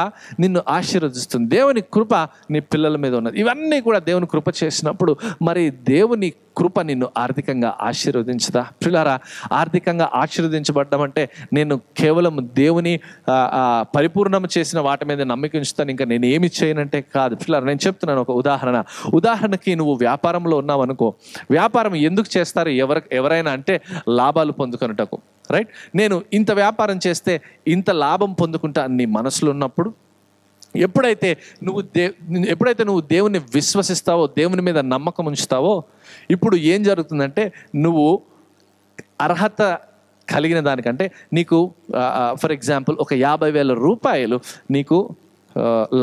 నిన్ను ఆశీర్వదిస్తుంది. దేవుని కృప నీ పిల్లల మీద ఉన్నది. ఇవన్నీ కూడా దేవుని కృప చేసినప్పుడు మరి దేవుని కృప నిన్ను ఆర్థికంగా ఆశీర్వదించదా? పిల్లారా, ఆర్థికంగా ఆశీర్వదించబడ్డం అంటే నేను కేవలం దేవుని పరిపూర్ణం చేసిన వాటి మీద నమ్మిక ఉంచుతాను, ఇంకా నేను ఏమి చేయనంటే కాదు. పిల్లారా, నేను చెప్తున్నాను ఒక ఉదాహరణకి నువ్వు వ్యాపారంలో ఉన్నావు అనుకో. వ్యాపారం ఎందుకు చేస్తారు ఎవరైనా అంటే లాభాలు పొందుకొనుటకు, రైట్? నేను ఇంత వ్యాపారం చేస్తే ఇంత లాభం పొందుకుంటా అని నీ మనసులో ఉన్నప్పుడు, ఎప్పుడైతే నువ్వు దేవుని విశ్వసిస్తావో, దేవుని మీద నమ్మకం ఉంచుతావో, ఇప్పుడు ఏం జరుగుతుందంటే నువ్వు అర్హత కలిగిన దానికంటే నీకు ఫర్ ఎగ్జాంపుల్ ఒక 50,000 రూపాయలు నీకు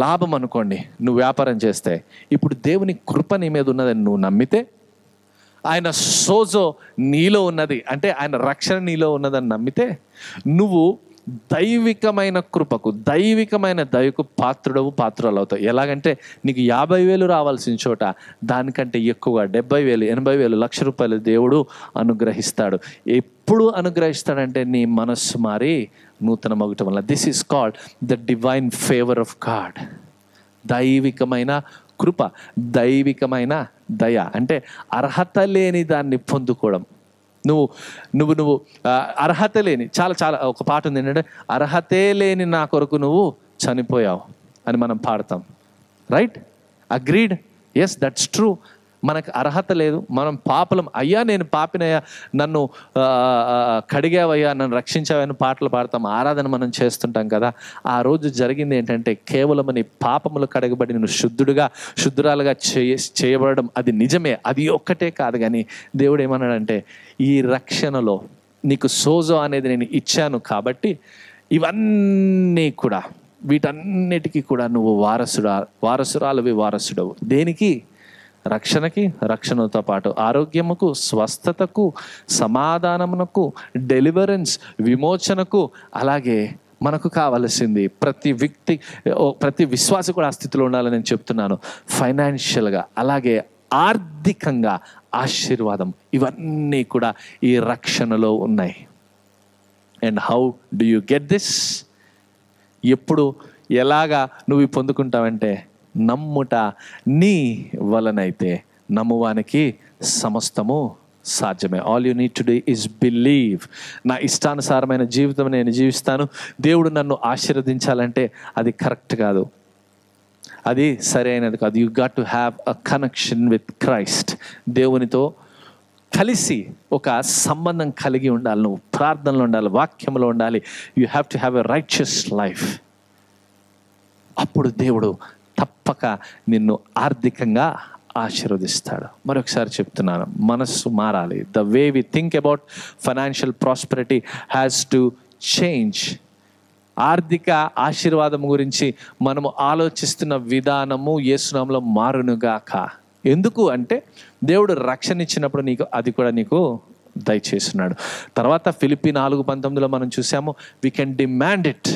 లాభం అనుకోండి నువ్వు వ్యాపారం చేస్తే. ఇప్పుడు దేవుని కృప నీ మీద ఉన్నదని నువ్వు నమ్మితే, ఆయన సోజో నీలో ఉన్నది అంటే ఆయన రక్షణ నీలో ఉన్నదని నమ్మితే, నువ్వు దైవికమైన కృపకు, దైవికమైన దయకు పాత్రురాలు అవుతావు. ఎలాగంటే నీకు 50,000 రావాల్సిన చోట దానికంటే ఎక్కువగా 70,000, 80,000, ₹1,00,000 దేవుడు అనుగ్రహిస్తాడు. ఎప్పుడు అనుగ్రహిస్తాడంటే నీ మనస్సు మారి నూతన మగుటం వల్ల. This is called the divine favour of God. దైవికమైన కృప, దైవికమైన దయ అంటే అర్హత లేని దాన్ని పొందుకోవడం. నువ్వు అర్హత లేని, చాలా ఒక పాట ఉంది ఏంటంటే, అర్హతే లేని నా కొరకు నువ్వు చనిపోయావు అని మనం పాడతాం, right? Agreed? Yes, that's true. మనకు అర్హత లేదు, మనం పాపలం. అయ్యా నేను పాపినయ్యా, నన్ను కడిగావయ్యా, నన్ను రక్షించావని పాటలు పాడతాం, ఆరాధన మనం చేస్తుంటాం కదా. ఆ రోజు జరిగింది ఏంటంటే కేవలం నీ పాపములు కడగబడి నువ్వు శుద్ధురాలుగా చేయబడడం అది నిజమే. అది ఒక్కటే కాదు, కానీ దేవుడు ఏమన్నాడంటే ఈ రక్షణలో నీకు సోజో అనేది నేను ఇచ్చాను కాబట్టి ఇవన్నీ కూడా, వీటన్నిటికీ కూడా నువ్వు వారసుడవు. దేనికి? రక్షణకి, రక్షణతో పాటు ఆరోగ్యముకు, స్వస్థతకు, సమాధానమునకు, డెలివరెన్స్, విమోచనకు. అలాగే మనకు కావలసింది ప్రతి విశ్వాసి కూడా ఆ స్థితిలో ఉండాలని నేను చెప్తున్నాను. ఫైనాన్షియల్గా, అలాగే ఆర్థికంగా ఆశీర్వాదం, ఇవన్నీ కూడా ఈ రక్షణలో ఉన్నాయి. And how do you get this? ఎప్పుడు, ఎలాగా నువ్వు పొందుకుంటావంటే, నమ్ముట నీ వలనైతే నమ్మువానికి సమస్తము సాధ్యమే. All you need to do is believe. నా ఇష్టానుసారమైన జీవితం నేను జీవిస్తాను, దేవుడు నన్ను ఆశీర్వదించాలంటే అది కరెక్ట్ కాదు, అది సరైనది కాదు. You got to have a connection with Christ. దేవునితో కలిసి ఒక సంబంధం కలిగి ఉండాలి. నువ్వు ప్రార్థనలో ఉండాలి, వాక్యంలో ఉండాలి. You have to have a righteous life. అప్పుడు దేవుడు తప్పక నిన్ను ఆర్థికంగా ఆశీర్వదిస్తాడు. మరొకసారి చెప్తున్నాను, మనస్సు మారాలి. The way we think about financial prosperity has to change. ఆర్థిక ఆశీర్వాదం గురించి మనము ఆలోచిస్తున్న విధానము యేసునామములో మారునుగాక. ఎందుకు అంటే దేవుడు రక్షణ ఇచ్చినప్పుడు నీకు దయచేస్తున్నాడు. తర్వాత ఫిలిప్పీ 4:19 మనం చూసాము, వీ కెన్ డిమాండ్ ఇట్.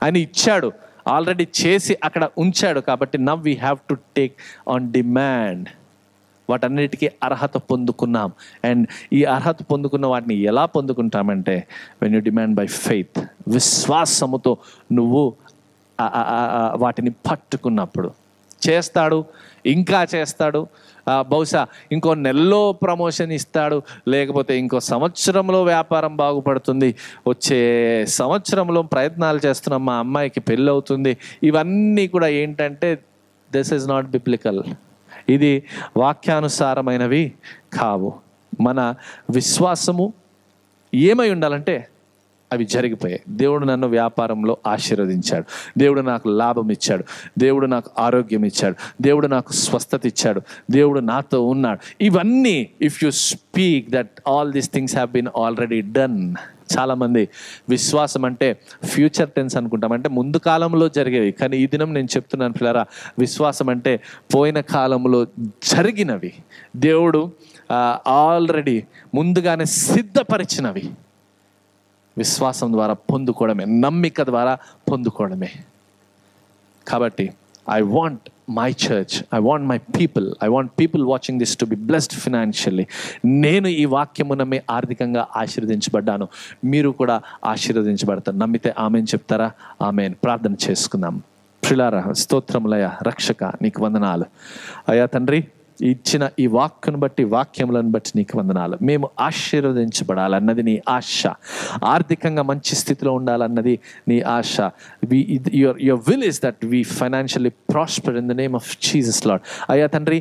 ఆయన ఇచ్చాడు, ఆల్రెడీ చేసి అక్కడ ఉంచాడు. కాబట్టి now we have to take on demand. వాటన్నిటికీ అర్హత పొందుకున్నాం. అండ్ ఈ అర్హత పొందుకున్న వాటిని ఎలా పొందుకుంటామంటే, when you demand by faith, విశ్వాసముతో నువ్వు వాటిని పట్టుకున్నప్పుడు చేస్తాడు, ఇంకా చేస్తాడు. బహుశా ఇంకో నెలలో ప్రమోషన్ ఇస్తాడు, లేకపోతే ఇంకో సంవత్సరంలో వ్యాపారం బాగుపడుతుంది, వచ్చే సంవత్సరంలో ప్రయత్నాలు చేస్తున్నాం, మా అమ్మాయికి పెళ్ళి అవుతుంది. ఇవన్నీ కూడా ఏంటంటే దిస్ ఈజ్ నాట్ బిబ్లికల్. ఇది వాక్యానుసారమైనవి కావు. మన విశ్వాసము ఏమై ఉండాలంటే అవి జరిగిపోయాయి. దేవుడు నన్ను వ్యాపారంలో ఆశీర్వదించాడు, దేవుడు నాకు లాభం ఇచ్చాడు, దేవుడు నాకు ఆరోగ్యం ఇచ్చాడు, దేవుడు నాకు స్వస్థత ఇచ్చాడు, దేవుడు నాతో ఉన్నాడు. ఇవన్నీ if you speak that all these things have been already done. చాలామంది విశ్వాసం అంటే ఫ్యూచర్ టెన్స్ అనుకుంటాం, అంటే ముందు కాలంలో జరిగేవి. కానీ ఈ దినం నేను చెప్తున్నాను పిల్లరా, విశ్వాసం అంటే పోయిన కాలంలో జరిగినవి, దేవుడు ఆల్రెడీ ముందుగానే సిద్ధపరిచినవి. విశ్వాసం ద్వారా పొందుకోవడమే, నమ్మిక ద్వారా పొందుకోవడమే. కాబట్టి I want my church, I want my people, I want people watching this to be blessed financially. నేను ఈ వాక్యము నమ్మి ఆర్థికంగా ఆశీర్వదించబడ్డాను, మీరు కూడా ఆశీర్వదించబడతారు. నమ్మితే ఆమెన్ చెప్తారా? ఆమెన్. ప్రార్థన చేసుకుందాం. ప్రియులారా, స్తోత్రములయ్యా, రక్షక నీకు వందనాలు అయ్యా తండ్రి. ఇచ్చిన ఈ వాక్కును బట్టి, వాక్యములను బట్టి నీకు వందనాలు. మేము ఆశీర్వదించబడాలన్నది నీ ఆశ, ఆర్థికంగా మంచి స్థితిలో ఉండాలన్నది నీ ఆశ. Your will is that we financially prosper in the name of Jesus Lord. అయ్యా తండ్రి,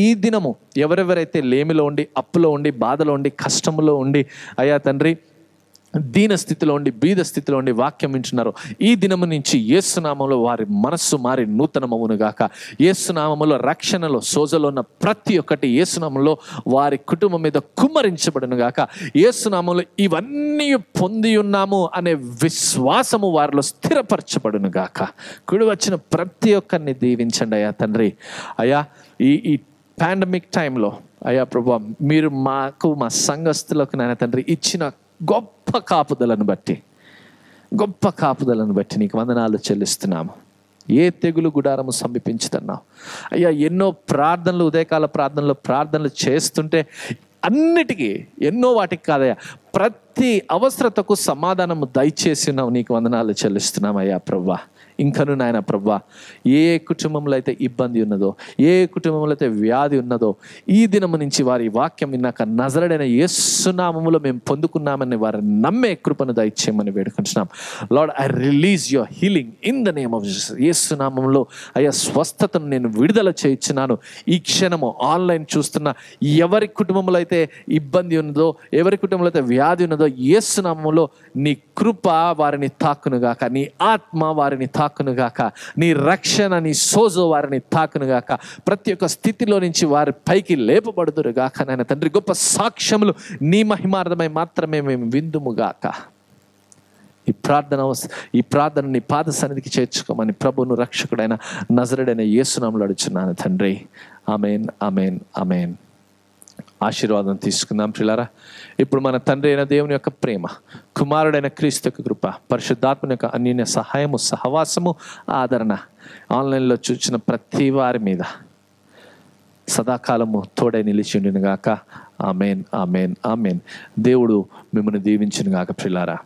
ఈ దినము ఎవరెవరైతే లేమిలో ఉండి, అప్పులో ఉండి, బాధలో ఉండి, కష్టంలో ఉండి, అయ్యా తండ్రి దీన స్థితిలో ఉండి, బీద స్థితిలో ఉండి వాక్యం వింటున్నారు, ఈ దినము నుంచి యేసునామంలో వారి మనస్సు మారి నూతనమవును గాక. యేసునామంలో రక్షణలో సోజలో ఉన్న ప్రతి ఒక్కటి యేసునామంలో వారి కుటుంబం మీద కుమ్మరించబడును గాక. యేసునామంలో ఇవన్నీ పొంది ఉన్నాము అనే విశ్వాసము వారిలో స్థిరపరచబడును గాక. కుడి వచ్చిన ప్రతి ఒక్కరిని దీవించండి అయ్యా తండ్రి. అయ్యా ఈ పాండమిక్ టైంలో అయ్యా ప్రభువా, మీరు మాకు, మా సంఘస్థులకు నాయన తండ్రి ఇచ్చిన గొప్ప కాపుదలను బట్టి నీకు వందనాలు చెల్లిస్తున్నాము. ఏ తెగులు గుడారము సమీపించుతున్నావు అయ్యా. ఎన్నో ప్రార్థనలు, ఉదయకాల ప్రార్థనలు చేస్తుంటే అన్నిటికీ, ఎన్నో వాటికి కాదయ్యా, ప్రతి అవసరతకు సమాధానము దయచేసినావు. నీకు వందనాలు చెల్లిస్తున్నాం అయ్యా ప్రభువా. ఇంకను నాయన ప్రభువా, ఏ కుటుంబంలో అయితే ఇబ్బంది ఉన్నదో, ఏ కుటుంబంలో అయితే వ్యాధి ఉన్నదో, ఈ దినము నుంచి వారి వాక్యం విన్నాక నజరేయుడైన యేసు నామములో మేము పొందుకున్నామని వారు నమ్మే కృపను దయచేయమని వేడుకుంటున్నాం. Lord, I release your healing in the name of Jesus. యేసు నామములో అయ్యా స్వస్థతను నేను విడుదల చేయించున్నాను. ఈ క్షణము ఆన్లైన్ చూస్తున్న ఎవరి కుటుంబంలో అయితే ఇబ్బంది ఉన్నదో, ఎవరి కుటుంబంలో అయితే వ్యాధి ఉన్నదో, యేసు నామములో నీ కృప వారిని తాకునుగాక, నీ ఆత్మ వారిని తాకునుగాక, నీ రక్షణ, నీ సోజో వారిని తాకునుగాక. ప్రతి ఒక్క స్థితిలో నుంచి వారి పైకి లేపబడుదురుగాక. నాయన తండ్రి, గొప్ప సాక్ష్యములు నీ మహిమార్థమై మాత్రమే మేము విందుముగాక. ఈ ప్రార్థన నీ పాద సన్నిధికి చేర్చుకోమని ప్రభువును రక్షకుడైన నజరేయుడైన యేసు నామములో అడుగుచున్నాను తండ్రి. ఆమేన్, ఆమేన్, ఆమేన్. ఆశీర్వాదం తీసుకుందాం ప్రియులారా. ఇప్పుడు మన తండ్రి అయిన దేవుని యొక్క ప్రేమ, కుమారుడైన క్రీస్తు యొక్క కృప, పరిశుద్ధాత్మ యొక్క అన్యోన్య సహాయము, సహవాసము, ఆదరణ ఆన్లైన్లో చూసిన ప్రతి వారి మీద సదాకాలము తోడై నిలిచి ఉండును గాక. ఆమేన్, ఆమేన్, ఆమేన్. దేవుడు మిమ్మల్ని దీవించును గాక ప్రియులారా.